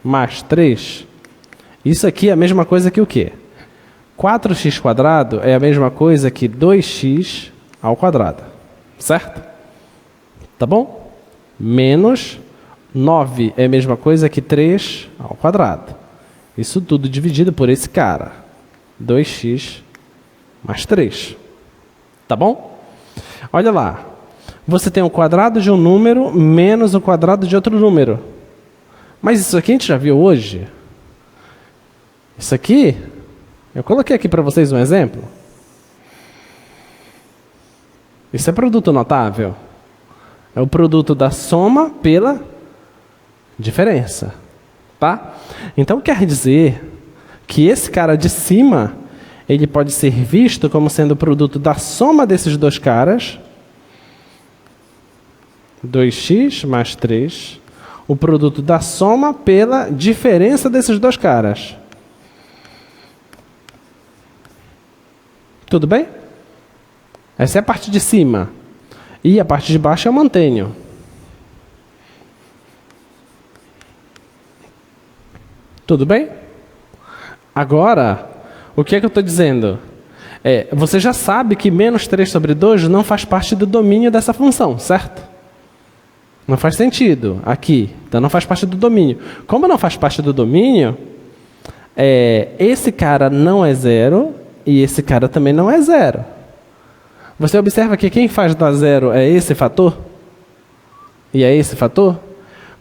mais 3. Isso aqui é a mesma coisa que o quê? 4x² é a mesma coisa que 2x ao quadrado. Certo? Tá bom? Menos 9 é a mesma coisa que 3 ao quadrado. Isso tudo dividido por esse cara. 2x mais 3. Tá bom? Olha lá. Você tem o quadrado de um número menos o quadrado de outro número. Mas isso aqui a gente já viu hoje. Isso aqui, eu coloquei aqui para vocês um exemplo. Isso é produto notável. É o produto da soma pela diferença. Tá? Então quer dizer que esse cara de cima, ele pode ser visto como sendo o produto da soma desses dois caras, 2x mais 3, o produto da soma pela diferença desses dois caras. Tudo bem? Essa é a parte de cima. E a parte de baixo eu mantenho. Tudo bem? Agora, o que é que eu estou dizendo? Você já sabe que menos 3 sobre 2 não faz parte do domínio dessa função, certo? Não faz sentido aqui. Então não faz parte do domínio. Como não faz parte do domínio, esse cara não é zero e esse cara também não é zero. Você observa que quem faz dar zero é esse fator? E é esse fator?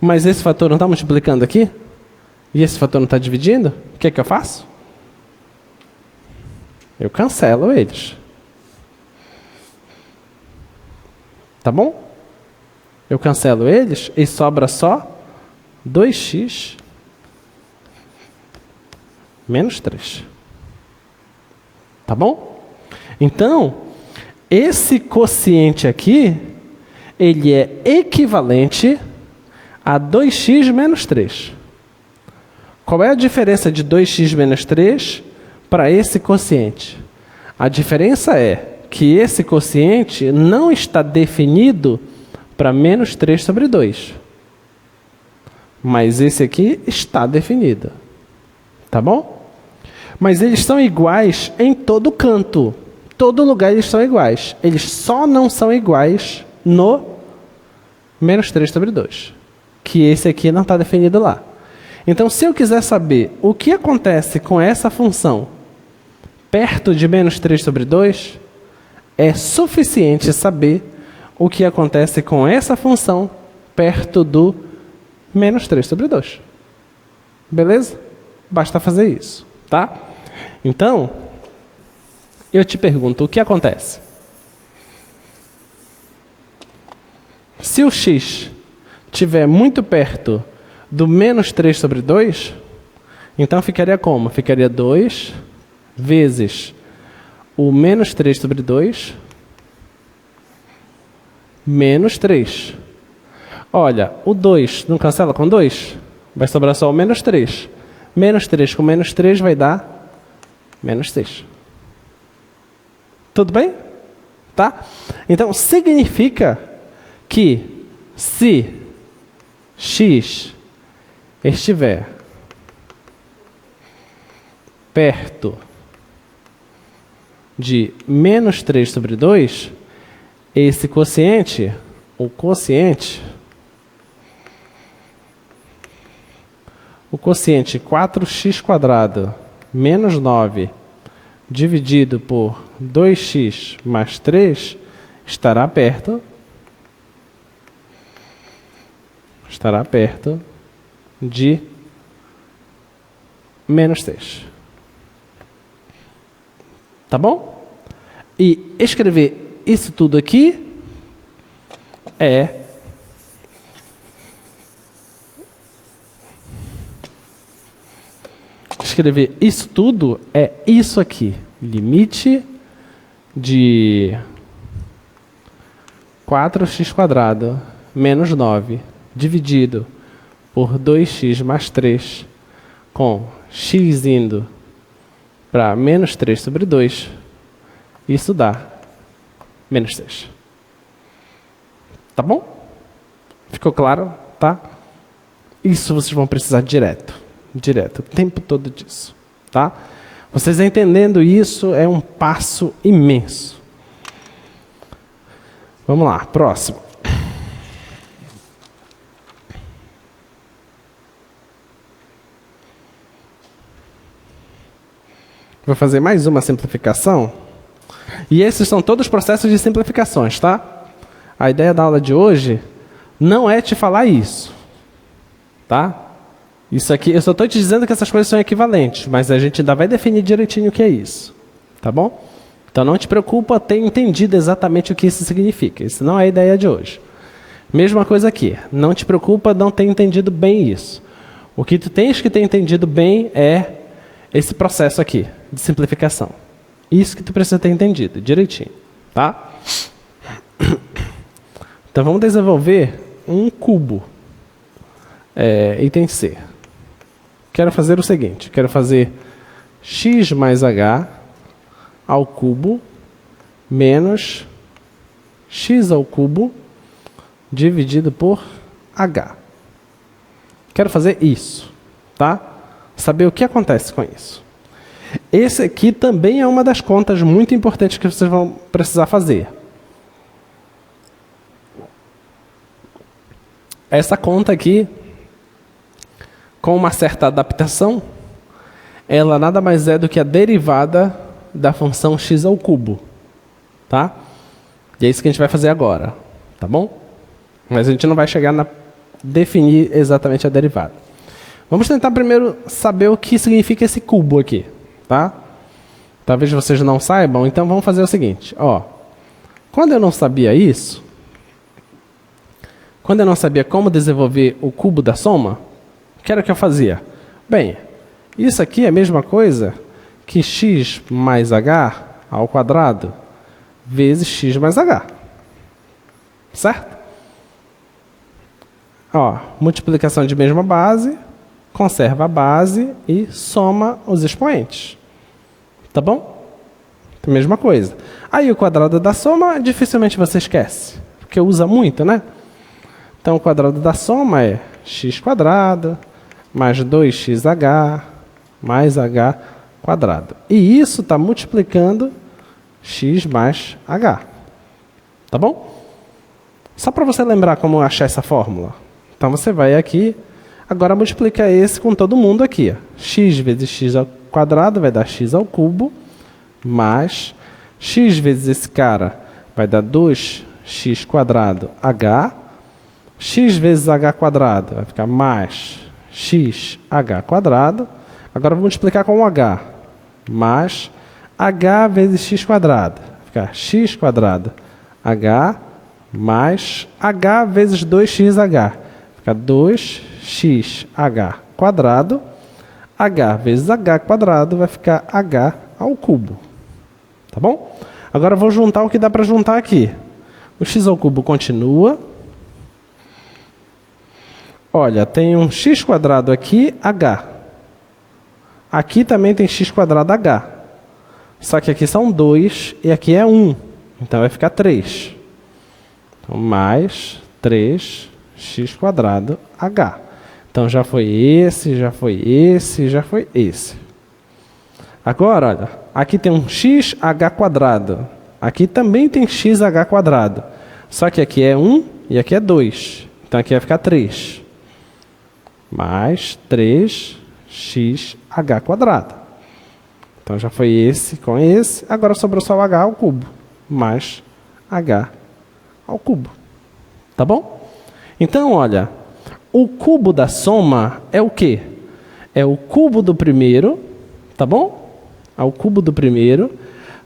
Mas esse fator não está multiplicando aqui? E esse fator não está dividindo? O que é que eu faço? Eu cancelo eles. Tá bom? Eu cancelo eles e sobra só 2x menos 3. Tá bom? Então, esse quociente aqui, ele é equivalente a 2x menos 3. Qual é a diferença de 2x menos 3 para esse quociente? A diferença é que esse quociente não está definido para menos 3 sobre 2. Mas esse aqui está definido. Tá bom? Mas eles são iguais em todo canto. Todo lugar eles são iguais. Eles só não são iguais no menos 3 sobre 2. Que esse aqui não está definido lá. Então, se eu quiser saber o que acontece com essa função perto de menos 3 sobre 2, é suficiente saber o que acontece com essa função perto do menos 3 sobre 2. Beleza? Basta fazer isso, tá? Então, eu te pergunto, o que acontece? Se o x estiver muito perto do menos 3 sobre 2, então ficaria como? Ficaria 2 vezes o menos 3 sobre 2 menos 3. Olha, o 2 não cancela com 2? Vai sobrar só o menos 3. Menos 3 com menos 3 vai dar menos 6. Tudo bem? Tá? Então, significa que se x estiver perto de menos 3 sobre 2, esse quociente, o quociente 4x² menos 9 dividido por 2x mais 3 estará perto de menos 6. Tá bom? E escrever isso tudo aqui é isso aqui. Limite de 4x² menos 9 dividido por 2x mais 3 com x indo para menos 3 sobre 2. Isso dá menos 6. Tá bom? Ficou claro? Tá? Isso vocês vão precisar direto, o tempo todo disso. Tá? Vocês entendendo isso é um passo imenso. Vamos lá, próximo. Vou fazer mais uma simplificação. E esses são todos os processos de simplificações, tá? A ideia da aula de hoje não é te falar isso, tá? Isso aqui, eu só estou te dizendo que essas coisas são equivalentes, mas a gente ainda vai definir direitinho o que é isso, tá bom? Então não te preocupa ter entendido exatamente o que isso significa. Isso não é a ideia de hoje. Mesma coisa aqui. Não te preocupa não ter entendido bem isso. O que tu tens que ter entendido bem é esse processo aqui de simplificação. Isso que tu precisa ter entendido direitinho, tá? Então vamos desenvolver um cubo. Item C. Quero fazer o seguinte. Quero fazer x mais h ao cubo menos x ao cubo dividido por h. Quero fazer isso, tá? Saber o que acontece com isso. Esse aqui também é uma das contas muito importantes que vocês vão precisar fazer. Essa conta aqui, com uma certa adaptação, ela nada mais é do que a derivada da função x ao cubo, tá? E é isso que a gente vai fazer agora, tá bom? Mas a gente não vai chegar a definir exatamente a derivada. Vamos tentar primeiro saber o que significa esse cubo aqui, tá? Talvez vocês não saibam, então vamos fazer o seguinte, ó. Quando eu não sabia isso, quando eu não sabia como desenvolver o cubo da soma, o que era que eu fazia? Bem, isso aqui é a mesma coisa que x mais h ao quadrado vezes x mais h. Certo? Ó, multiplicação de mesma base, conserva a base e soma os expoentes. Tá bom? Mesma coisa. Aí o quadrado da soma dificilmente você esquece, porque usa muito, né? Então o quadrado da soma é x quadrado mais 2xh mais h quadrado. E isso está multiplicando x mais h. Tá bom? Só para você lembrar como achar essa fórmula. Então você vai aqui, agora multiplica esse com todo mundo aqui. Ó. X vezes x ao quadrado vai dar x ao cubo, mais x vezes esse cara vai dar 2x quadrado h, x vezes h quadrado vai ficar mais xh quadrado. Agora vou multiplicar com o h, mais h vezes x quadrado, vai ficar x quadrado h, mais h vezes 2xh, fica 2xh quadrado, h vezes h quadrado vai ficar h ao cubo. Tá bom? Agora eu vou juntar o que dá para juntar aqui. O x ao cubo continua. Olha, tem um x quadrado aqui, h. Aqui também tem x quadrado h. Só que aqui são 2 e aqui é 1. Então vai ficar 3. Então, mais 3x quadrado h. Então já foi esse, já foi esse, já foi esse. Agora, olha, aqui tem um xh quadrado. Aqui também tem xh quadrado. Só que aqui é 1 e aqui é 2. Então aqui vai ficar 3. Mais 3xh quadrado. Então já foi esse com esse. Agora sobrou só o h ao cubo. Mais h ao cubo. Tá bom? Então, olha, o cubo da soma é o quê? É o cubo do primeiro, tá bom? É o cubo do primeiro,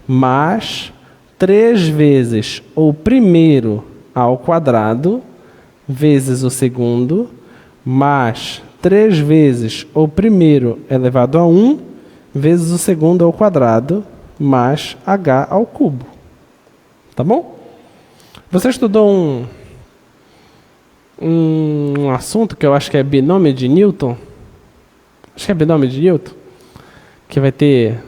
mais 3 vezes o primeiro ao quadrado, vezes o segundo, mais 3 vezes o primeiro elevado a 1, vezes o segundo ao quadrado, mais h ao cubo. Tá bom? Você estudou um assunto que eu acho que é binômio de Newton? Acho que é binômio de Newton. Que vai ter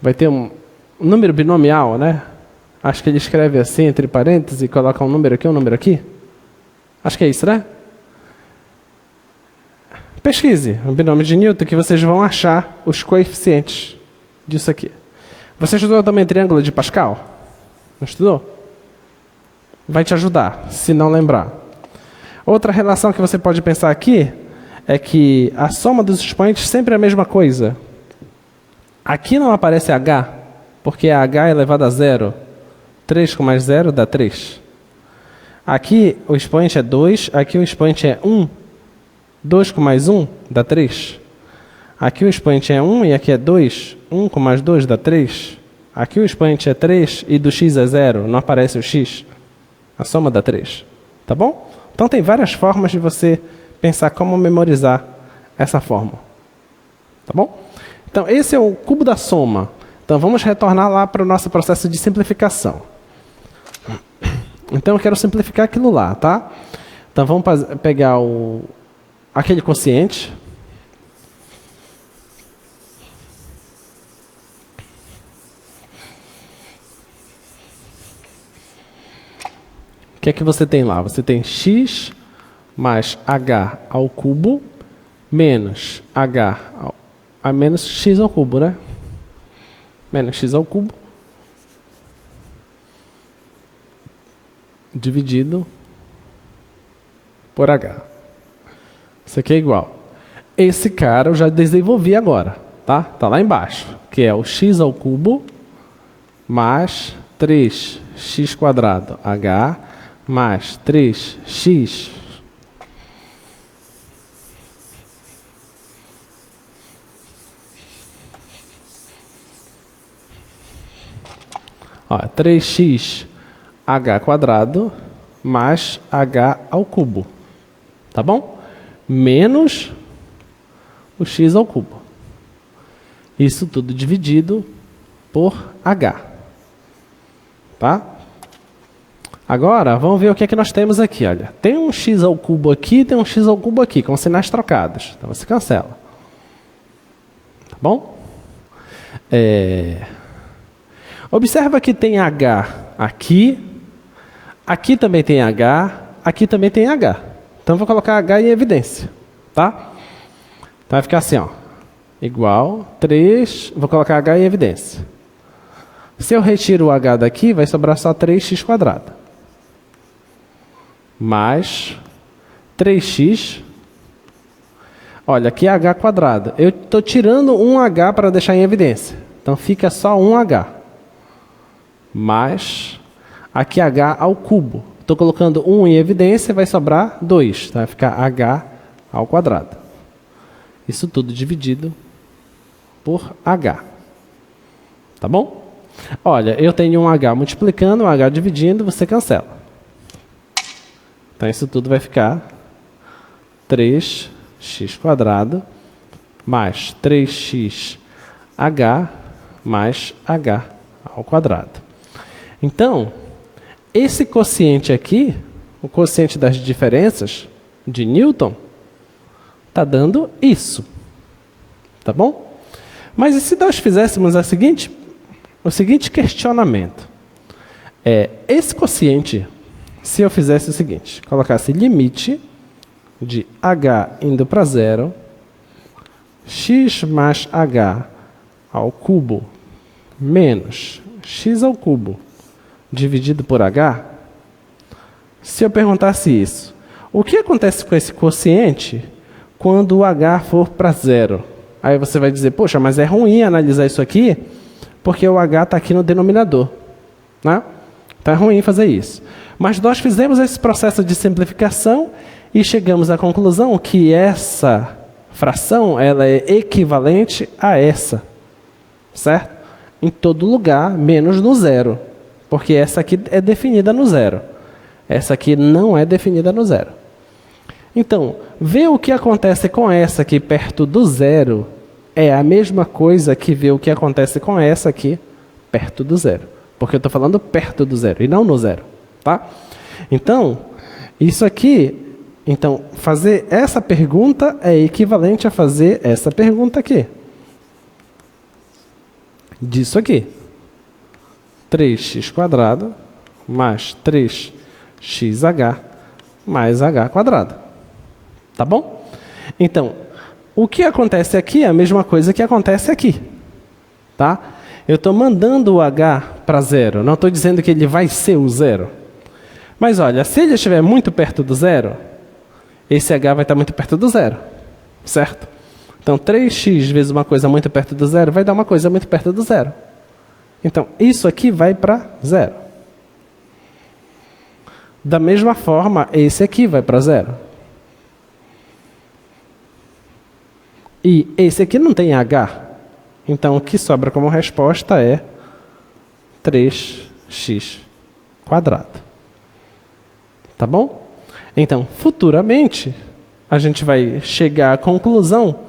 vai ter um número binomial, né? Acho que ele escreve assim, entre parênteses, e coloca um número aqui, um número aqui. Acho que é isso, né? Pesquise o binômio de Newton que vocês vão achar os coeficientes disso aqui. Você estudou também triângulo de Pascal? Não estudou? Vai te ajudar, se não lembrar. Outra relação que você pode pensar aqui é que a soma dos expoentes sempre é a mesma coisa. Aqui não aparece h, porque é h elevado a zero. 3 com mais 0 dá 3. Aqui o expoente é 2, aqui o expoente é 1. 2 com mais 1 dá 3. Aqui o expoente é 1 e aqui é 2. 1 com mais 2 dá 3. Aqui o expoente é 3 e do x é 0, não aparece o x. A soma dá 3. Tá bom? Então tem várias formas de você pensar como memorizar essa fórmula. Tá bom? Então esse é o cubo da soma. Então vamos retornar lá para o nosso processo de simplificação. Então eu quero simplificar aquilo lá, tá? Então vamos pegar aquele quociente. O que é que você tem lá? Você tem x mais h ao cubo menos h a menos x ao cubo, né? Menos x ao cubo dividido por h. Isso aqui é igual. Esse cara eu já desenvolvi agora, tá? Tá lá embaixo, que é o x ao cubo mais 3x quadrado h mais 3x ó, 3x h quadrado mais h ao cubo, tá bom? Menos o x ao cubo. Isso tudo dividido por h, tá? Agora, vamos ver o que é que nós temos aqui, olha. Tem um x ao cubo aqui, tem um x ao cubo aqui, com sinais trocados. Então você cancela. Tá bom? Observa que tem h aqui, aqui também tem h, aqui também tem h. Então vou colocar h em evidência, tá? Então vai ficar assim, ó, igual 3, vou colocar h em evidência. Se eu retiro o h daqui, vai sobrar só 3x quadrado. Mais 3x, olha, aqui é h quadrado. Eu estou tirando um h para deixar em evidência. Então fica só um h. Mais, aqui h ao cubo. Estou colocando 1 em evidência, vai sobrar 2. Então vai ficar h ao quadrado. Isso tudo dividido por h. Tá bom? Olha, eu tenho um h multiplicando, um h dividindo, você cancela. Então isso tudo vai ficar 3x quadrado mais 3xh mais h ao quadrado. Então, esse quociente aqui, o quociente das diferenças de Newton, está dando isso. Tá bom? Mas e se nós fizéssemos o seguinte questionamento? Esse quociente, se eu fizesse o seguinte, colocasse limite de h indo para 0, x mais h ao cubo menos x ao cubo dividido por h, se eu perguntasse isso, o que acontece com esse quociente quando o h for para 0? Aí você vai dizer, poxa, mas é ruim analisar isso aqui, porque o h está aqui no denominador, né? Então é ruim fazer isso. Mas nós fizemos esse processo de simplificação e chegamos à conclusão que essa fração ela é equivalente a essa, certo? Em todo lugar, menos no zero, porque essa aqui é definida no zero. Essa aqui não é definida no zero. Então, ver o que acontece com essa aqui perto do zero é a mesma coisa que ver o que acontece com essa aqui perto do zero. Porque eu estou falando perto do zero e não no zero, tá? Então, isso aqui, então, fazer essa pergunta é equivalente a fazer essa pergunta aqui. disso aqui. 3x² mais 3xh mais h². Tá bom? Então, o que acontece aqui é a mesma coisa que acontece aqui. Tá? Eu estou mandando o h para zero, não estou dizendo que ele vai ser o zero. Mas olha, se ele estiver muito perto do zero, esse h vai estar muito perto do zero. Certo? Então, 3x vezes uma coisa muito perto do zero vai dar uma coisa muito perto do zero. Então, isso aqui vai para zero. Da mesma forma, esse aqui vai para zero. E esse aqui não tem h. Então, o que sobra como resposta é 3x². Tá bom? Então, futuramente, a gente vai chegar à conclusão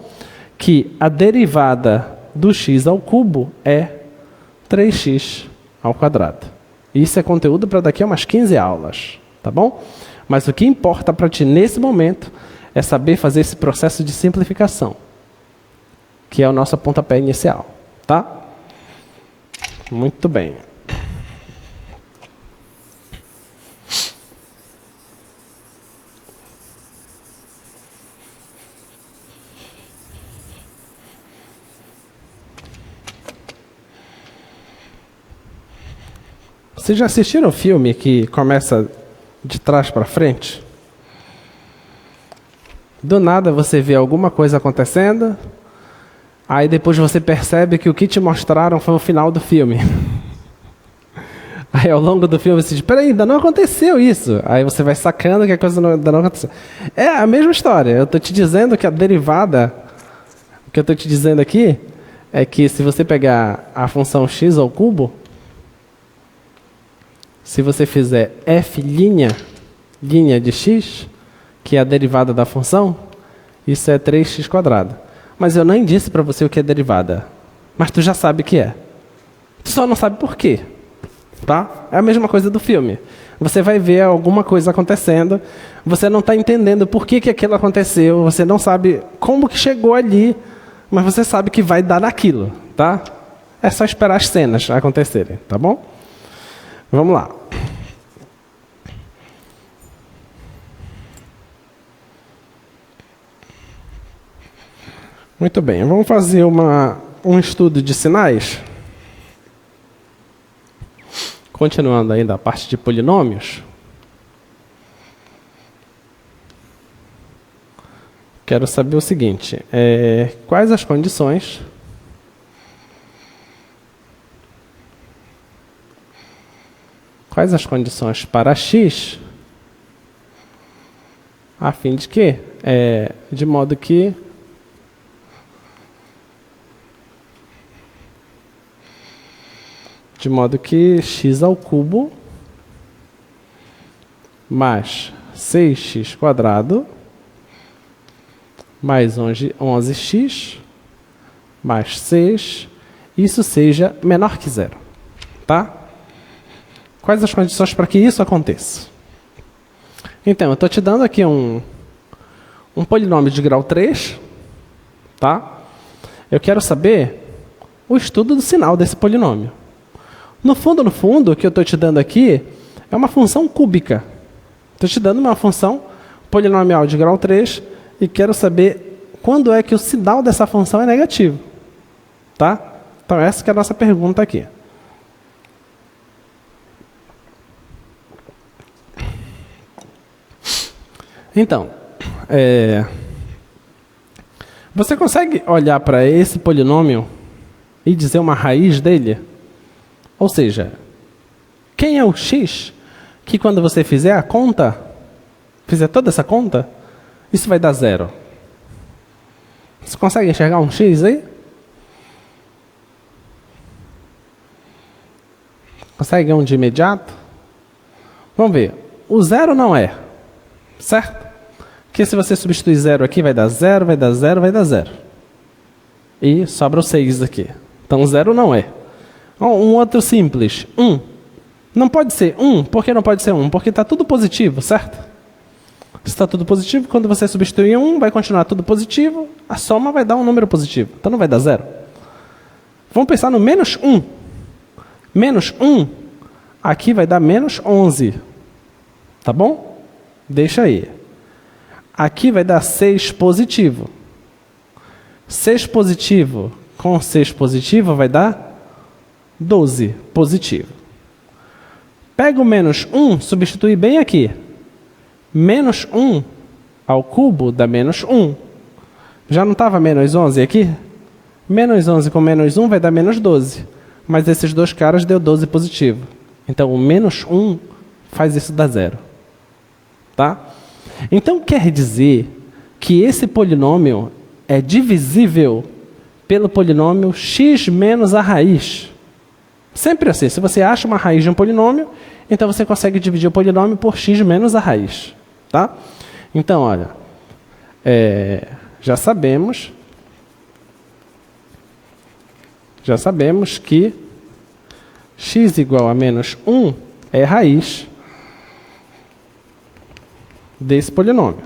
que a derivada do x ao cubo é 3x². Isso é conteúdo para daqui a umas 15 aulas, tá bom? Mas o que importa para ti nesse momento é saber fazer esse processo de simplificação, que é o nosso pontapé inicial, tá? Muito bem. Vocês já assistiram um filme que começa de trás para frente? Do nada você vê alguma coisa acontecendo, aí depois você percebe que o que te mostraram foi o final do filme. Aí ao longo do filme você diz, peraí, ainda não aconteceu isso. Aí você vai sacando que a coisa ainda não aconteceu. É a mesma história. Eu estou te dizendo que a derivada, o que eu estou te dizendo aqui, é que se você pegar a função x ao cubo, se você fizer f' de x, que é a derivada da função, isso é 3x². Mas eu nem disse para você o que é derivada. Mas tu já sabe o que é. Tu só não sabe por quê. Tá? É a mesma coisa do filme. Você vai ver alguma coisa acontecendo, você não está entendendo por que aquilo aconteceu, você não sabe como que chegou ali, mas você sabe que vai dar naquilo. Tá? É só esperar as cenas acontecerem. Tá bom? Vamos lá. Muito bem, vamos fazer um estudo de sinais. Continuando ainda a parte de polinômios. Quero saber o seguinte, quais as condições para x, a fim de que, de modo que x ao cubo mais 6x² mais 11x mais 6, isso seja menor que zero. Tá? Quais as condições para que isso aconteça? Então, eu estou te dando aqui um polinômio de grau 3. Tá? Eu quero saber o estudo do sinal desse polinômio. No fundo, o que eu estou te dando aqui é uma função cúbica. Estou te dando uma função polinomial de grau 3 e quero saber quando é que o sinal dessa função é negativo. Tá? Então, essa que é a nossa pergunta aqui. Então, você consegue olhar para esse polinômio e dizer uma raiz dele? Ou seja, quem é o x que quando você fizer a conta, fizer toda essa conta, isso vai dar zero? Você consegue enxergar um x aí? Consegue um de imediato? Vamos ver. O zero não é. Certo? Porque se você substituir zero aqui, vai dar zero, vai dar zero, vai dar zero. E sobra o 6 aqui. Então, zero não é. Um outro simples. 1. Não pode ser 1. Por que não pode ser 1? Porque está tudo positivo, certo? Se está tudo positivo, quando você substituir 1, vai continuar tudo positivo, a soma vai dar um número positivo. Então, não vai dar zero. Vamos pensar no menos 1. Menos 1, aqui vai dar menos 11. Tá bom? Deixa aí. Aqui vai dar 6 positivo. 6 positivo com 6 positivo vai dar 12 positivo. Pega o menos 1, substitui bem aqui. Menos 1 ao cubo dá menos 1. Já não estava menos 11 aqui? Menos 11 com menos 1 vai dar menos 12. Mas esses dois caras deu 12 positivo. Então, o menos 1 faz isso dar 0. Tá? Então, quer dizer que esse polinômio é divisível pelo polinômio x menos a raiz. Sempre assim, se você acha uma raiz de um polinômio, então você consegue dividir o polinômio por x menos a raiz. Tá? Então, olha, já sabemos que x igual a menos 1 é raiz desse polinômio.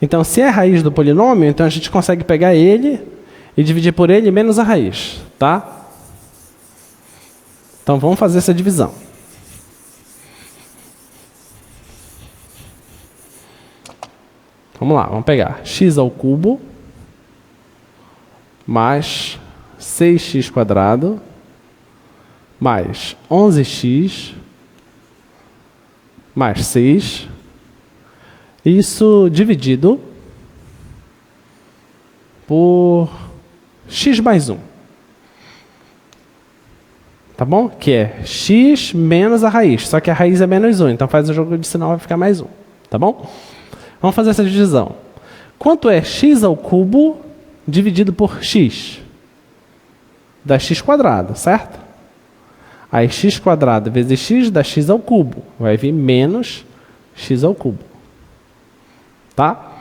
Então, se é raiz do polinômio, então a gente consegue pegar ele e dividir por ele menos a raiz, tá? Então, vamos fazer essa divisão. Vamos lá, vamos pegar x ao cubo mais 6x quadrado mais 11x mais 6. Isso dividido por x mais 1. Tá bom? Que é x menos a raiz. Só que a raiz é menos 1, então faz o jogo de sinal, vai ficar mais 1. Tá bom? Vamos fazer essa divisão. Quanto é x ao cubo dividido por x? Dá x quadrado, certo? Aí x quadrado vezes x dá x ao cubo. Vai vir menos x ao cubo. Tá?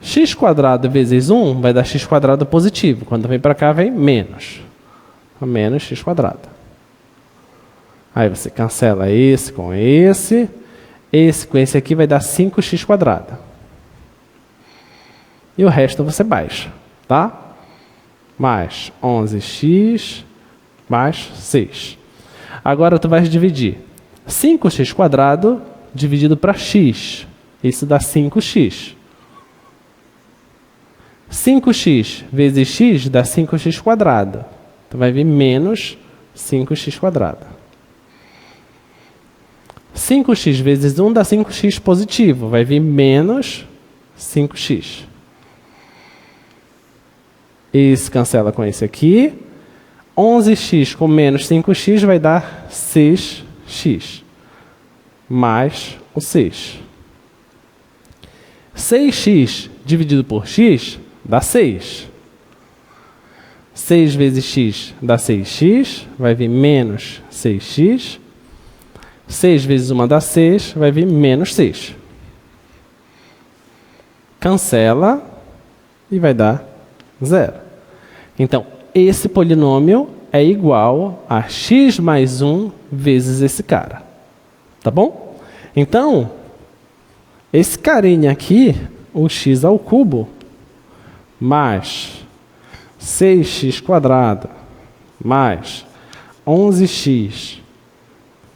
X quadrado vezes 1 vai dar x quadrado positivo. Quando vem para cá, vem menos. Menos x quadrado. Aí você cancela esse com esse. Esse com esse aqui vai dar 5x quadrado. E o resto você baixa. Tá? Mais 11x mais 6. Agora tu vai dividir 5x quadrado dividido para x. Isso dá 5x. 5x vezes x dá 5x quadrado. Então vai vir menos 5x quadrado. 5x vezes 1 dá 5x positivo. Vai vir menos 5x. Esse cancela com esse aqui. 11x com menos 5x vai dar 6x. Mais o 6. 6x dividido por x dá 6. 6 vezes x dá 6x, vai vir menos 6x. 6 vezes 1 dá 6, vai vir menos 6. Cancela e vai dar 0. Então, esse polinômio é igual a x mais 1 vezes esse cara. Tá bom? Então, esse carinha aqui, o x ao cubo, mais 6x quadrado, mais 11x,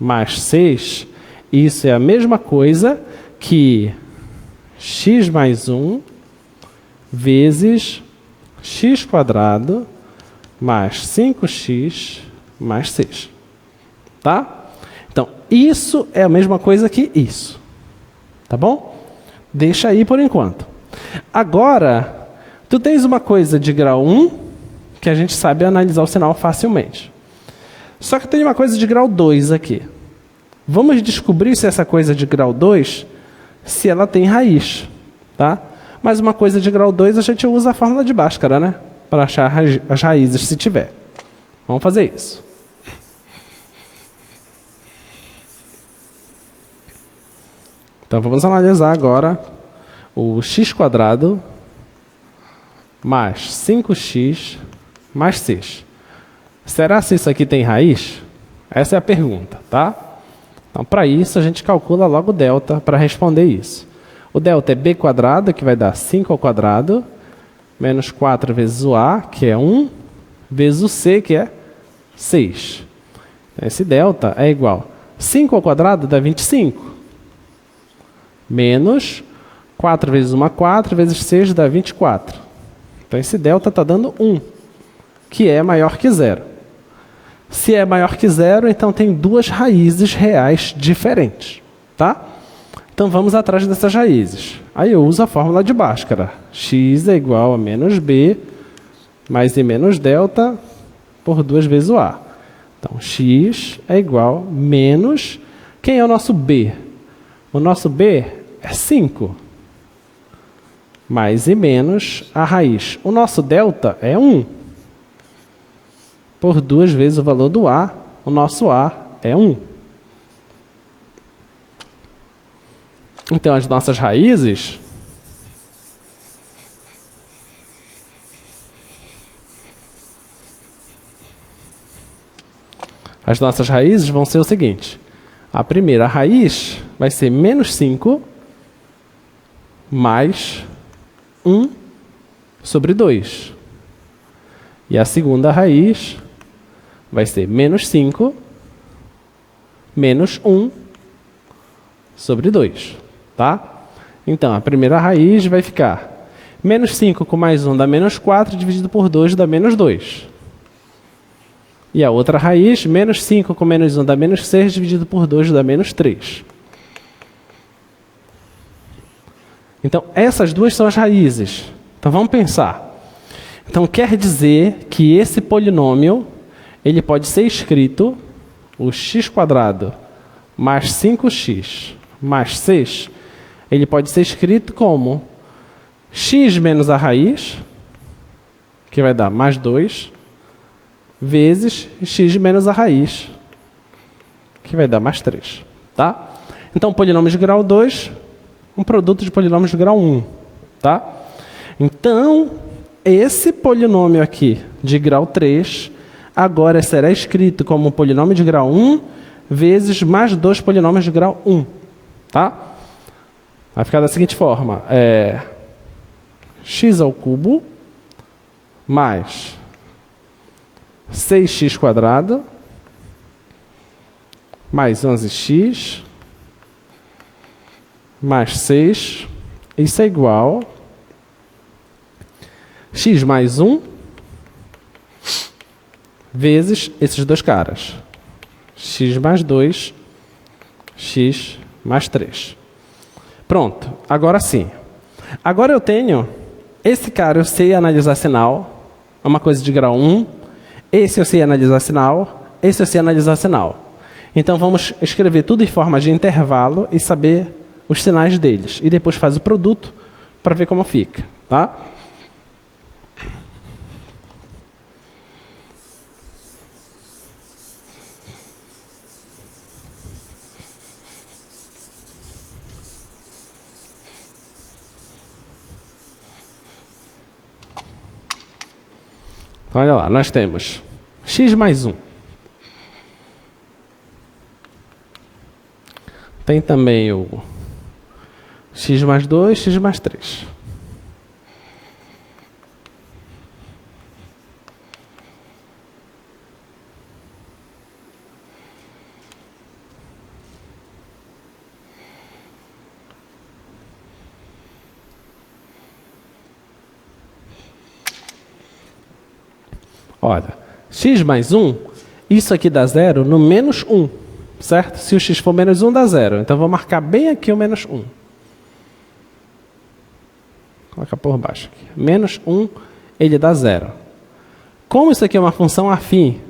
mais 6, isso é a mesma coisa que x mais 1 vezes x quadrado mais 5x mais 6. Tá? Então, isso é a mesma coisa que isso. Tá bom? Deixa aí por enquanto. Agora, tu tens uma coisa de grau 1, que a gente sabe analisar o sinal facilmente. Só que tem uma coisa de grau 2 aqui. Vamos descobrir se essa coisa de grau 2, se ela tem raiz. Tá? Mas uma coisa de grau 2, a gente usa a fórmula de Bhaskara, né? Para achar as raízes, se tiver. Vamos fazer isso. Então, vamos analisar agora o x quadrado mais 5x mais 6. Será se isso aqui tem raiz? Essa é a pergunta, tá? Então, para isso, a gente calcula logo o delta para responder isso. O delta é b quadrado, que vai dar 5 ao quadrado, menos 4 vezes o a, que é 1, vezes o c, que é 6. Esse delta é igual a 5 ao quadrado dá 25, menos 4 vezes 1, 4, vezes 6 dá 24. Então esse delta está dando 1, que é maior que zero. Se é maior que zero, então tem duas raízes reais diferentes, tá? Então vamos atrás dessas raízes. Aí eu uso a fórmula de Bhaskara. X é igual a menos b mais i menos delta por 2 vezes o a. Então x é igual a menos... Quem é o nosso b? O nosso b é 5. Mais i menos a raiz. O nosso delta é 1. Por 2 vezes o valor do a, o nosso a é 1. Então, as nossas raízes... As nossas raízes vão ser o seguinte. A primeira raiz vai ser menos 5 mais 1 sobre 2. E a segunda raiz vai ser menos 5 menos 1 sobre 2. Tá? Então, a primeira raiz vai ficar menos 5 com mais 1 dá menos 4, dividido por 2 dá menos 2. E a outra raiz, menos 5 com menos 1 dá menos 6, dividido por 2 dá menos 3. Então, essas duas são as raízes. Então, vamos pensar. Então, quer dizer que esse polinômio, ele pode ser escrito, o x² mais 5x mais 6, ele pode ser escrito como x menos a raiz, que vai dar mais 2, vezes x menos a raiz, que vai dar mais 3. Tá? Então, polinômios de grau 2, um produto de polinômios de grau 1. Tá? Então, esse polinômio aqui, de grau 3, agora será escrito como polinômio de grau 1 vezes mais 2 polinômios de grau 1. Tá? Vai ficar da seguinte forma. X ao cubo mais 6x² mais 11x mais 6. Isso é igual x mais 1 vezes esses dois caras. X mais 2, x mais 3. Pronto, agora sim. Agora eu tenho esse cara, eu sei analisar sinal, é uma coisa de grau 1. Esse eu sei analisar sinal, esse eu sei analisar sinal. Então vamos escrever tudo em forma de intervalo e saber os sinais deles. E depois faz o produto para ver como fica. Tá? Então, olha lá, nós temos x mais 1. Tem também o x mais 2, x mais 3. Olha, x mais 1, isso aqui dá 0 no menos 1, certo? Se o x for menos 1, dá 0. Então, vou marcar bem aqui o menos 1. Vou colocar por baixo aqui. Menos 1, ele dá 0. Como isso aqui é uma função afim,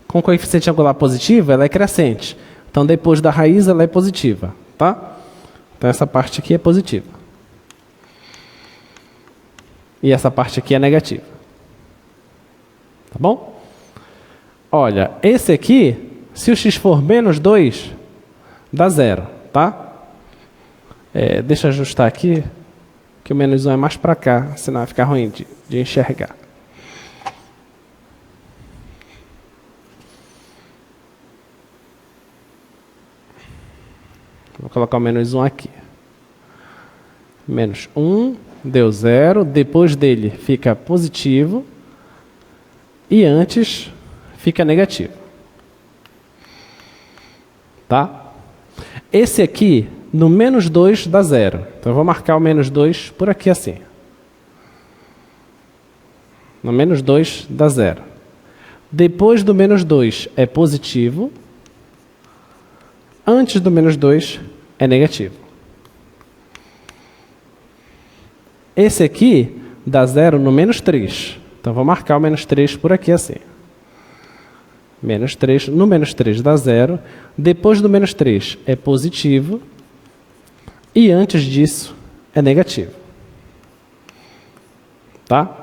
com coeficiente angular positivo, ela é crescente. Então, depois da raiz, ela é positiva. Tá? Então, essa parte aqui é positiva. E essa parte aqui é negativa. Tá bom? Olha, esse aqui, se o x for menos 2, dá 0, tá? Deixa eu ajustar aqui, que o menos 1 é mais para cá, senão vai ficar ruim de enxergar. Vou colocar o menos 1 aqui. Menos 1, deu 0. Depois dele fica positivo. E antes fica negativo. Tá? Esse aqui, no menos 2, dá 0. Então eu vou marcar o menos 2 por aqui assim. No menos 2 dá 0. Depois do menos 2 é positivo. Antes do menos 2 é negativo. Esse aqui dá 0 no menos 3. Então vou marcar o menos 3 por aqui assim. Menos 3, no menos 3 dá 0. Depois do menos 3 é positivo. E antes disso é negativo. Tá?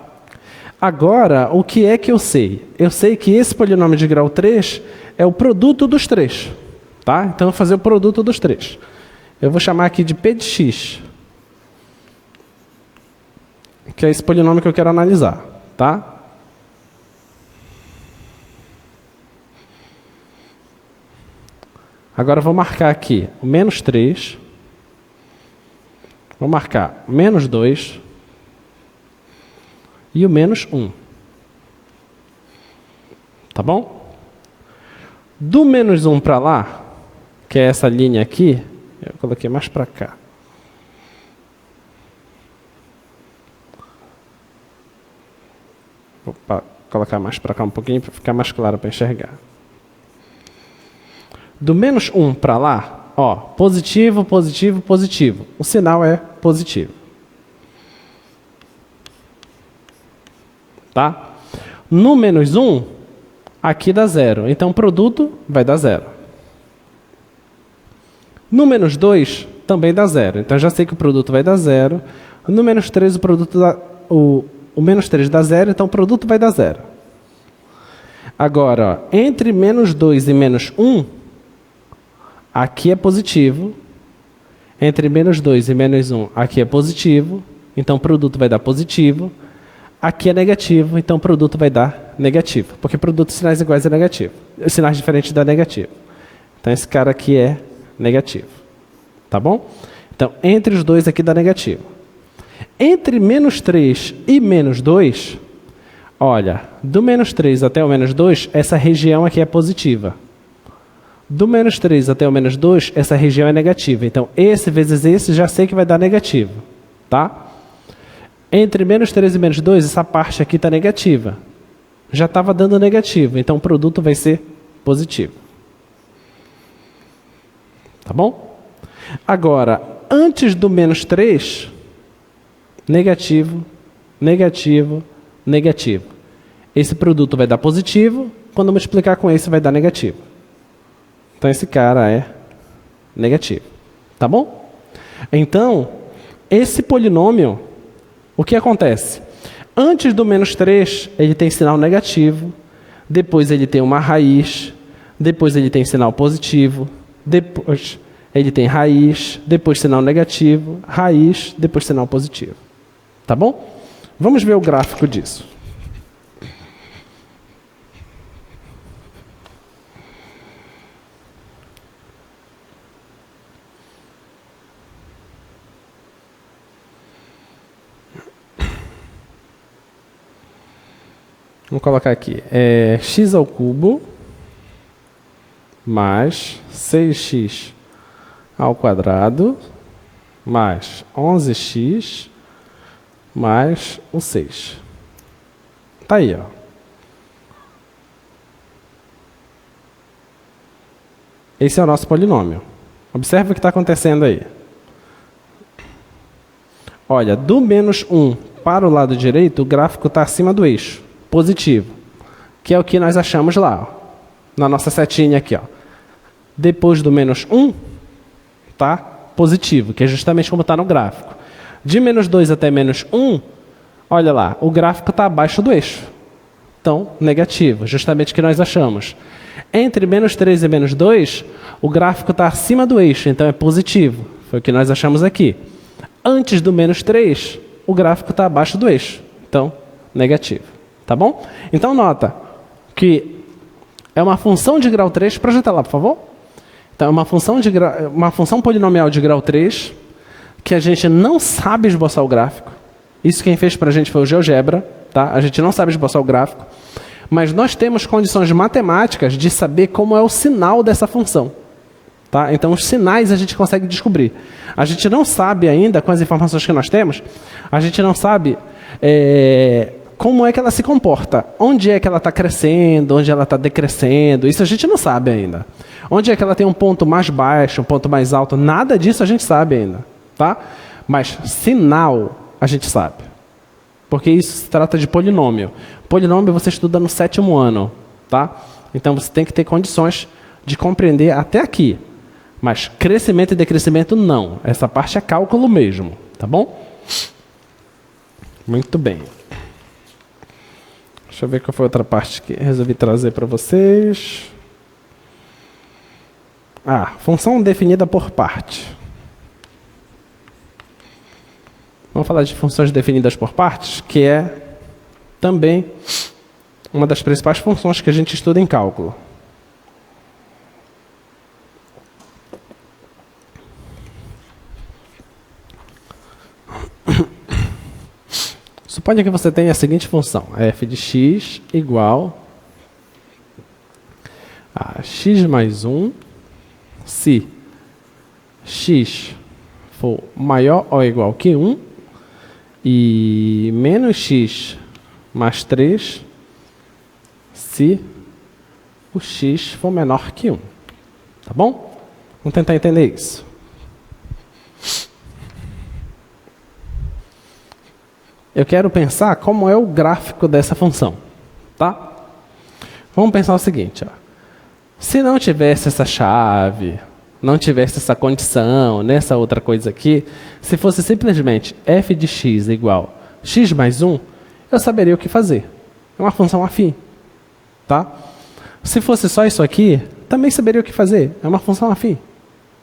Agora, o que é que eu sei? Eu sei que esse polinômio de grau 3 é o produto dos 3. Tá? Então eu vou fazer o produto dos 3. Eu vou chamar aqui de P de x. Que é esse polinômio que eu quero analisar. Tá? Agora eu vou marcar aqui o menos 3. Vou marcar o menos 2. E o menos 1. Tá bom? Do menos 1 para lá, que é essa linha aqui, eu coloquei mais para cá. Vou colocar mais para cá um pouquinho para ficar mais claro para enxergar. Do menos 1 para lá, ó, positivo, positivo, positivo. O sinal é positivo. Tá? No menos 1, aqui dá 0. Então o produto vai dar 0. No menos 2, também dá 0. Então já sei que o produto vai dar 0. No menos 3, o menos 3 dá 0, então o produto vai dar 0. Agora, ó, entre menos 2 e menos 1, aqui é positivo. Entre menos 2 e menos 1, aqui é positivo. Então o produto vai dar positivo. Aqui é negativo, então o produto vai dar negativo. Porque produto de sinais iguais é negativo. Sinais diferentes dá negativo. Então esse cara aqui é negativo. Tá bom? Então entre os dois aqui dá negativo. Entre menos 3 e menos 2, olha, do menos 3 até o menos 2, essa região aqui é positiva. Do menos 3 até o menos 2, essa região é negativa. Então esse vezes esse já sei que vai dar negativo. Tá? Entre menos 3 e menos 2, essa parte aqui está negativa. Já estava dando negativo, então o produto vai ser positivo. Tá bom? Agora, antes do menos 3, negativo, negativo, negativo. Esse produto vai dar positivo, quando multiplicar com esse vai dar negativo. Então esse cara é negativo. Tá bom? Então, esse polinômio, o que acontece? Antes do menos 3, ele tem sinal negativo, depois ele tem uma raiz, depois ele tem sinal positivo, depois ele tem raiz, depois sinal negativo, raiz, depois sinal positivo. Tá bom? Vamos ver o gráfico disso. Vamos colocar aqui, x ao cubo mais 6x ao quadrado mais 11x mais o 6. Tá aí, ó. Esse é o nosso polinômio. Observe o que está acontecendo aí. Olha, do menos 1 para o lado direito, o gráfico está acima do eixo. Positivo, que é o que nós achamos lá, ó, na nossa setinha aqui. Ó. Depois do menos 1, tá? Positivo, que é justamente como está no gráfico. De menos 2 até menos 1, olha lá, o gráfico está abaixo do eixo. Então, negativo, justamente o que nós achamos. Entre menos 3 e menos 2, o gráfico está acima do eixo, então é positivo. Foi o que nós achamos aqui. Antes do menos 3, o gráfico está abaixo do eixo, então negativo. Tá bom? Então nota que é uma função de grau 3, projeta lá, por favor. Então é uma função polinomial de grau 3, que a gente não sabe esboçar o gráfico. Isso quem fez para a gente foi o GeoGebra, tá? A gente não sabe esboçar o gráfico. Mas nós temos condições matemáticas de saber como é o sinal dessa função. Tá? Então, os sinais a gente consegue descobrir. A gente não sabe ainda, com as informações que nós temos, a gente não sabe como é que ela se comporta. Onde é que ela está crescendo, onde ela está decrescendo. Isso a gente não sabe ainda. Onde é que ela tem um ponto mais baixo, um ponto mais alto. Nada disso a gente sabe ainda. Tá? Mas sinal a gente sabe. Porque isso se trata de polinômio. Polinômio você estuda no 7º ano. Tá? Então, você tem que ter condições de compreender até aqui. Mas crescimento e decrescimento, não. Essa parte é cálculo mesmo. Tá bom? Muito bem. Deixa eu ver qual foi a outra parte que resolvi trazer para vocês. Função definida por parte. Vamos falar de funções definidas por partes, que é também uma das principais funções que a gente estuda em cálculo. Suponha que você tenha a seguinte função, f de x igual a x mais 1, se x for maior ou igual que 1, e menos x mais 3, se o x for menor que 1. Tá bom? Vamos tentar entender isso. Eu quero pensar como é o gráfico dessa função, tá? Vamos pensar o seguinte, ó. Se não tivesse essa chave, não tivesse essa condição, nessa outra coisa aqui, se fosse simplesmente f de x igual x mais 1, eu saberia o que fazer. É uma função afim, tá? Se fosse só isso aqui, também saberia o que fazer. É uma função afim,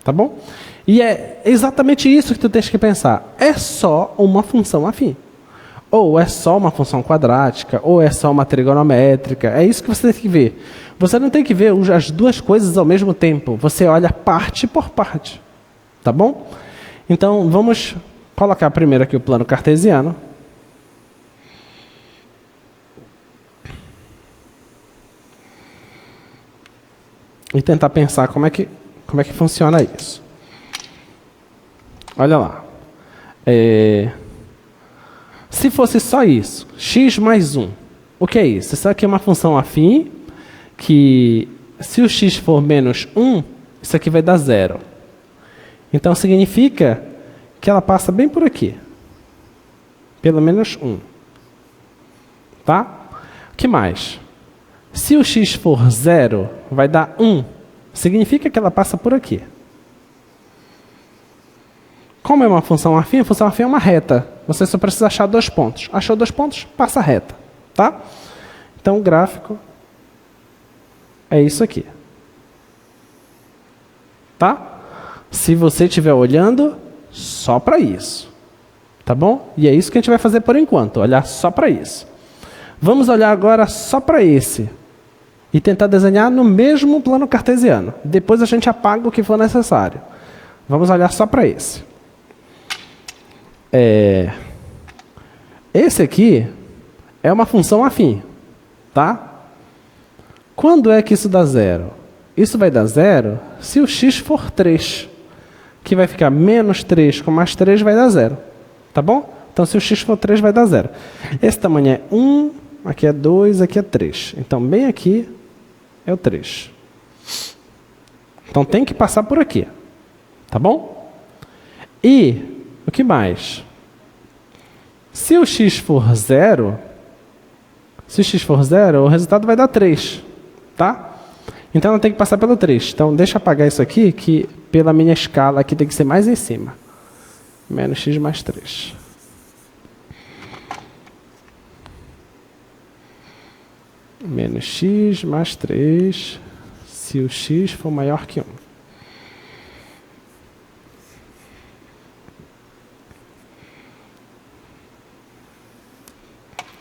tá bom? E é exatamente isso que tu tens que pensar. É só uma função afim. Ou é só uma função quadrática, ou é só uma trigonométrica. É isso que você tem que ver. Você não tem que ver as duas coisas ao mesmo tempo. Você olha parte por parte. Tá bom? Então, vamos colocar primeiro aqui o plano cartesiano. E tentar pensar como é que funciona isso. Olha lá. Se fosse só isso, x mais 1, o que é isso? Isso aqui é uma função afim, que se o x for menos 1, isso aqui vai dar 0. Então, significa que ela passa bem por aqui. Pelo menos 1. Tá? O que mais? Se o x for 0, vai dar 1. Significa que ela passa por aqui. Como é uma função afim? A função afim é uma reta. Você só precisa achar 2 pontos. Achou 2 pontos? Passa a reta. Tá? Então, o gráfico é isso aqui. Tá? Se você estiver olhando só para isso. Tá bom? E é isso que a gente vai fazer por enquanto. Olhar só para isso. Vamos olhar agora só para esse. E tentar desenhar no mesmo plano cartesiano. Depois a gente apaga o que for necessário. Vamos olhar só para esse. Esse aqui é uma função afim, tá? Quando é que isso dá 0? Isso vai dar 0 se o x for 3, que vai ficar menos 3 com mais 3 vai dar 0, tá bom? Então, se o x for 3, vai dar 0. Esse tamanho é 1, aqui é 2, aqui é 3. Então, bem aqui é o 3. Então, tem que passar por aqui, tá bom? E o que mais? Se o x for 0, o resultado vai dar 3, tá? Então, ela tem que passar pelo 3. Então, deixa eu apagar isso aqui, que pela minha escala aqui tem que ser mais em cima. Menos x mais 3. Menos x mais 3, se o x for maior que 1.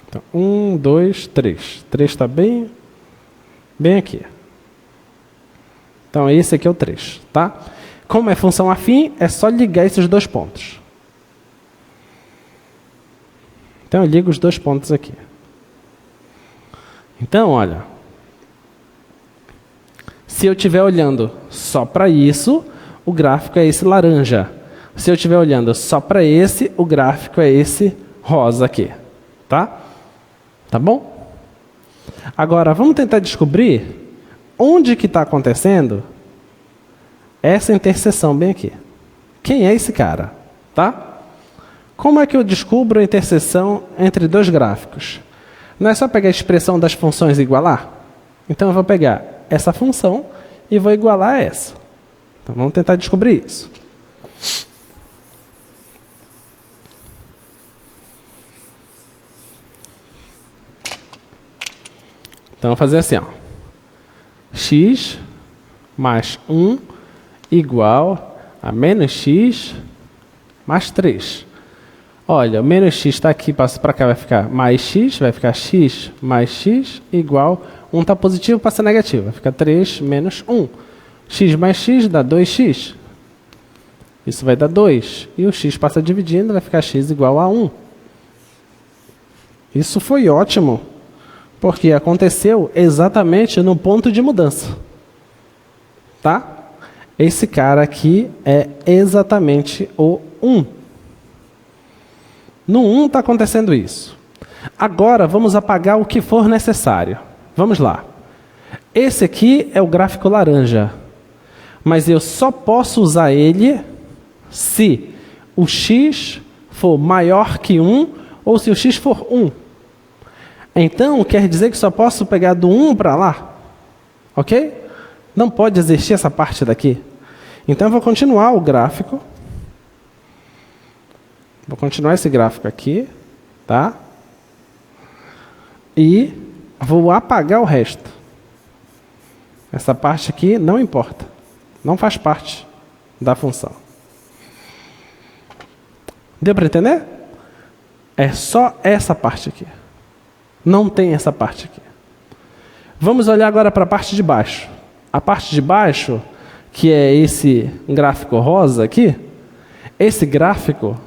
Então, 1, 2, 3. 3 está bem aqui. Então, esse aqui é o 3, tá? Como é função afim, é só ligar esses 2 pontos. Então eu ligo os dois pontos aqui. Então, olha, se eu estiver olhando só para isso, o gráfico é esse laranja. Se eu estiver olhando só para esse, o gráfico é esse rosa aqui. Tá? Tá bom? Agora, vamos tentar descobrir onde que está acontecendo essa interseção bem aqui. Quem é esse cara? Tá? Como é que eu descubro a interseção entre dois gráficos? Não é só pegar a expressão das funções e igualar? Então eu vou pegar essa função e vou igualar a essa. Então vamos tentar descobrir isso. Então, vou fazer assim, ó. X mais 1 igual a menos x mais 3. Olha, o menos x está aqui, passa para cá, vai ficar mais x, vai ficar x mais x igual, 1 está positivo, passa negativo, vai ficar 3 menos 1. X mais x dá 2x. Isso vai dar 2. E o x passa dividindo, vai ficar x igual a 1. Isso foi ótimo. Porque aconteceu exatamente no ponto de mudança. Tá? Esse cara aqui é exatamente o 1. No 1 está acontecendo isso. Agora vamos apagar o que for necessário. Vamos lá. Esse aqui é o gráfico laranja. Mas eu só posso usar ele se o x for maior que 1 ou se o x for 1. Então, quer dizer que só posso pegar do 1 para lá? Ok? Não pode existir essa parte daqui. Então, eu vou continuar o gráfico. Vou continuar esse gráfico aqui. Tá? E vou apagar o resto. Essa parte aqui não importa. Não faz parte da função. Deu para entender? É só essa parte aqui. Não tem essa parte aqui. Vamos olhar agora para a parte de baixo. A parte de baixo, que é esse gráfico rosa aqui, esse gráfico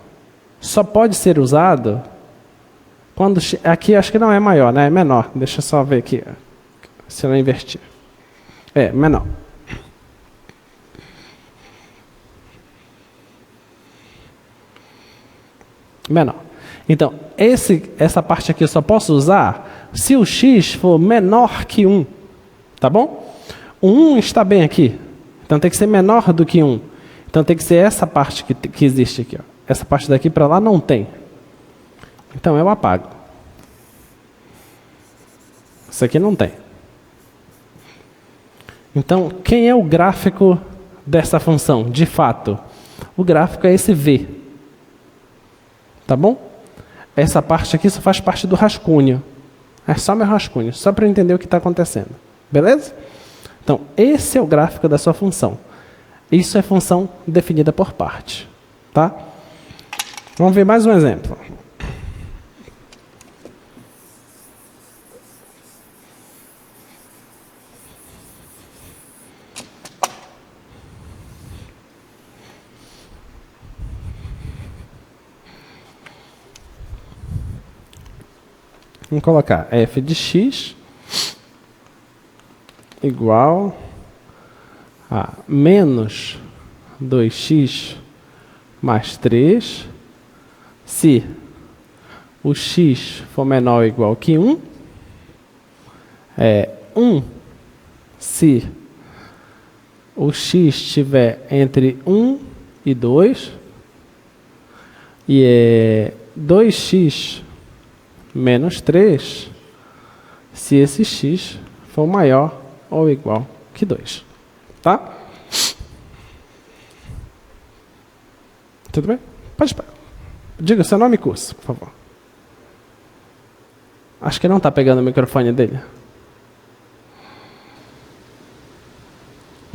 só pode ser usado quando... Aqui acho que não é maior, né? É menor. Deixa eu só ver aqui, se eu não invertir. É, menor. Menor. Então, essa parte aqui eu só posso usar se o x for menor que 1. Tá bom? O 1 está bem aqui. Então tem que ser menor do que 1. Então tem que ser essa parte que existe aqui. Ó. Essa parte daqui para lá não tem. Então eu apago. Isso aqui não tem. Então, quem é o gráfico dessa função? De fato, o gráfico é esse v. Tá bom? Essa parte aqui só faz parte do rascunho. É só meu rascunho, só para entender o que está acontecendo. Beleza? Então, esse é o gráfico da sua função. Isso é função definida por parte. Tá? Vamos ver mais um exemplo. Vamos colocar f de x igual a menos 2x mais 3, se o x for menor ou igual que 1, 1 se o x estiver entre 1 e 2, e é 2x menos 3, se esse x for maior ou igual que 2. Tá? Tudo bem? Pode parar. Diga o seu nome e curso, por favor. Acho que não está pegando o microfone dele.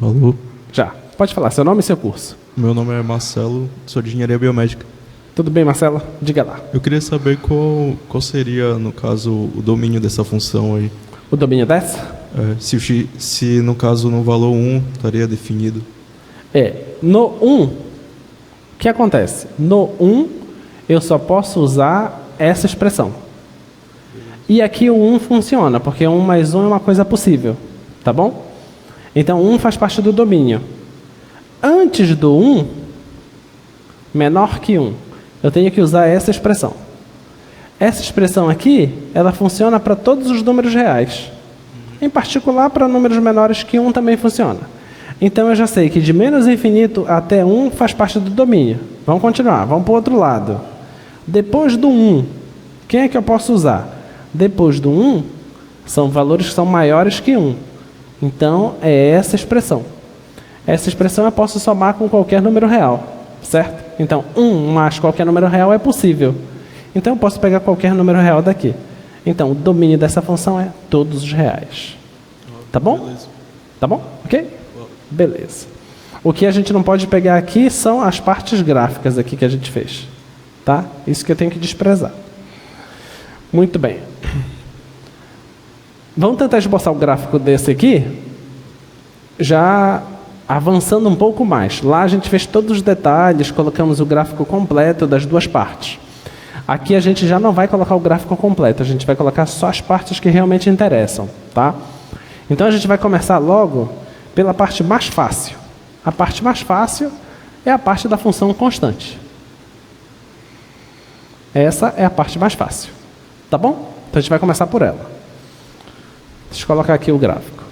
Alô? Já. Pode falar, seu nome e seu curso. Meu nome é Marcelo, sou de Engenharia Biomédica. Tudo bem, Marcelo? Diga lá. Eu queria saber qual seria, no caso, o domínio dessa função aí. O domínio dessa? Se no caso, no valor 1, estaria definido. No 1, o que acontece? No 1, eu só posso usar essa expressão. E aqui o 1 funciona, porque 1 mais 1 é uma coisa possível, tá bom? Então 1 faz parte do domínio. Antes do 1, menor que 1, eu tenho que usar essa expressão. Essa expressão aqui, ela funciona para todos os números reais. Em particular, para números menores que 1 também funciona. Então eu já sei que de menos infinito até 1 faz parte do domínio. Vamos continuar, vamos para o outro lado. Depois do 1, quem é que eu posso usar? Depois do 1, são valores que são maiores que 1. Então, é essa expressão. Essa expressão eu posso somar com qualquer número real, certo? Então, 1 mais qualquer número real é possível. Então, eu posso pegar qualquer número real daqui. Então, o domínio dessa função é todos os reais. Tá bom? Beleza. Tá bom? Ok? Beleza. O que a gente não pode pegar aqui são as partes gráficas aqui que a gente fez. Tá? Isso que eu tenho que desprezar. Muito bem. Vamos tentar esboçar o gráfico desse aqui, já avançando um pouco mais. Lá a gente fez todos os detalhes, colocamos o gráfico completo das duas partes. Aqui a gente já não vai colocar o gráfico completo, a gente vai colocar só as partes que realmente interessam, tá? Então a gente vai começar logo pela parte mais fácil. A parte mais fácil é a parte da função constante. Essa é a parte mais fácil, tá bom? Então a gente vai começar por ela. Deixa eu colocar aqui o gráfico.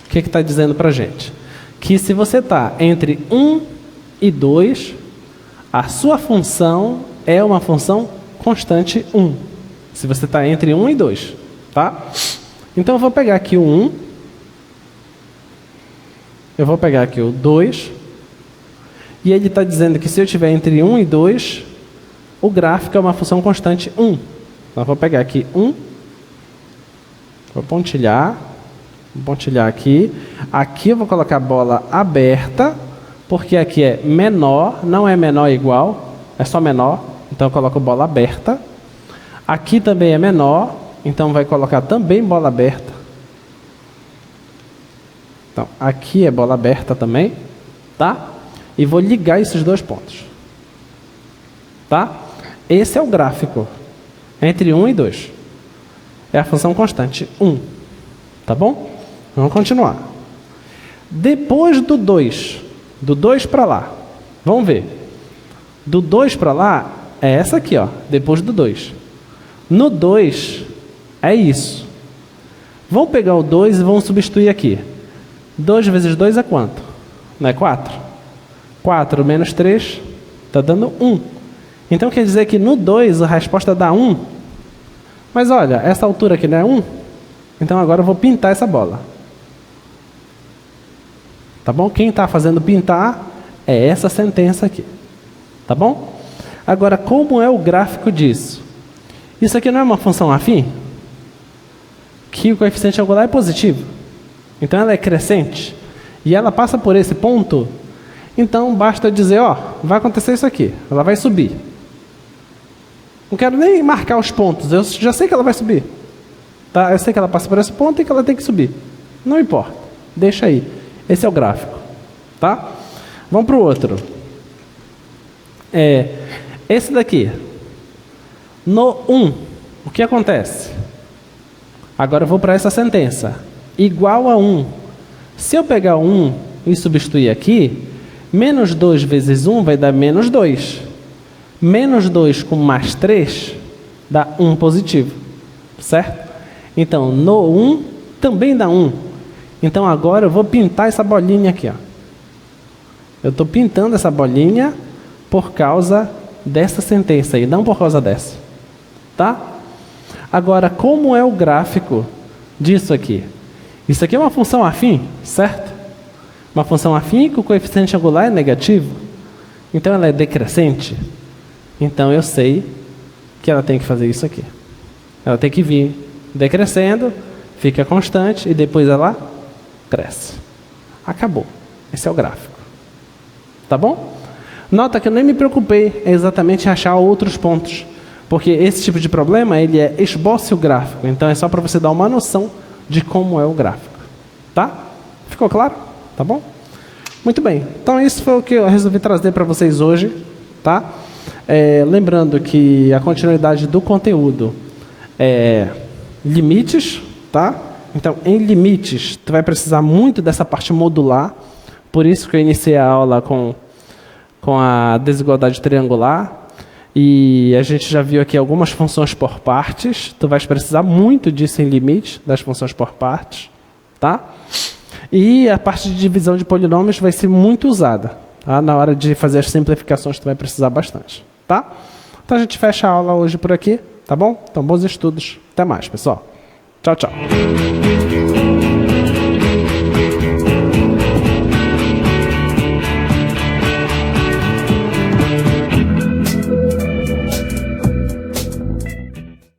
O que está dizendo para a gente? Que se você está entre 1 e 2, a sua função é uma função constante 1. Se você está entre 1 e 2, tá? Então eu vou pegar aqui o 1. Eu vou pegar aqui o 2. E ele está dizendo que se eu estiver entre 1 e 2, o gráfico é uma função constante 1. Então eu vou pegar aqui 1. Vou pontilhar. Vou pontilhar aqui. Aqui eu vou colocar a bola aberta, porque aqui é menor, não é menor igual, é só menor. Então eu coloco bola aberta. Aqui também é menor, então vai colocar também bola aberta. Então, aqui é bola aberta também, tá? E vou ligar esses dois pontos. Tá? Esse é o gráfico entre 1 e 2. É a função constante 1. Tá bom? Vamos continuar. Depois do 2, do 2 para lá, vamos ver. Do 2 para lá é essa aqui, ó, depois do 2. No 2, é isso. Vamos pegar o 2 e vamos substituir aqui. 2 vezes 2 é quanto? Não é 4? 4 menos 3 está dando 1. Então quer dizer que no 2 a resposta dá 1. Mas olha, essa altura aqui não é 1? Então agora eu vou pintar essa bola. Tá bom? Quem está fazendo pintar é essa sentença aqui. Tá bom? Agora, como é o gráfico disso? Isso aqui não é uma função afim? Que o coeficiente angular é positivo. Então ela é crescente. E ela passa por esse ponto. Então basta dizer, ó, vai acontecer isso aqui. Ela vai subir. Não quero nem marcar os pontos. Eu já sei que ela vai subir. Tá? Eu sei que ela passa por esse ponto e que ela tem que subir. Não importa. Deixa aí. Esse é o gráfico. Tá? Vamos para o outro. Esse daqui. No 1, o que acontece? Agora eu vou para essa sentença. Igual a 1. Se eu pegar 1 e substituir aqui, menos 2 vezes 1 vai dar menos 2. Menos 2 com mais 3 dá 1 positivo. Certo? Então, no 1 também dá 1. Então agora eu vou pintar essa bolinha aqui, ó. Eu estou pintando essa bolinha por causa dessa sentença aí, não por causa dessa. Tá? Agora, como é o gráfico disso aqui? Isso aqui é uma função afim, certo? Uma função afim que o coeficiente angular é negativo. Então ela é decrescente. Então eu sei que ela tem que fazer isso aqui. Ela tem que vir decrescendo, fica constante e depois ela cresce. Acabou. Esse é o gráfico. Tá bom? Nota que eu nem me preocupei exatamente em achar outros pontos, porque esse tipo de problema ele é esboço-gráfico, então é só para você dar uma noção de como é o gráfico. Tá? Ficou claro? Tá bom? Muito bem. Então isso foi o que eu resolvi trazer para vocês hoje. Tá? Lembrando que a continuidade do conteúdo é limites. Tá? Então, em limites, tu vai precisar muito dessa parte modular. Por isso que eu iniciei a aula com a desigualdade triangular. E a gente já viu aqui algumas funções por partes. Tu vais precisar muito disso em limite, das funções por partes. Tá? E a parte de divisão de polinômios vai ser muito usada. Tá? Na hora de fazer as simplificações, tu vai precisar bastante. Tá? Então a gente fecha a aula hoje por aqui. Tá bom? Então, bons estudos. Até mais, pessoal. Tchau, tchau.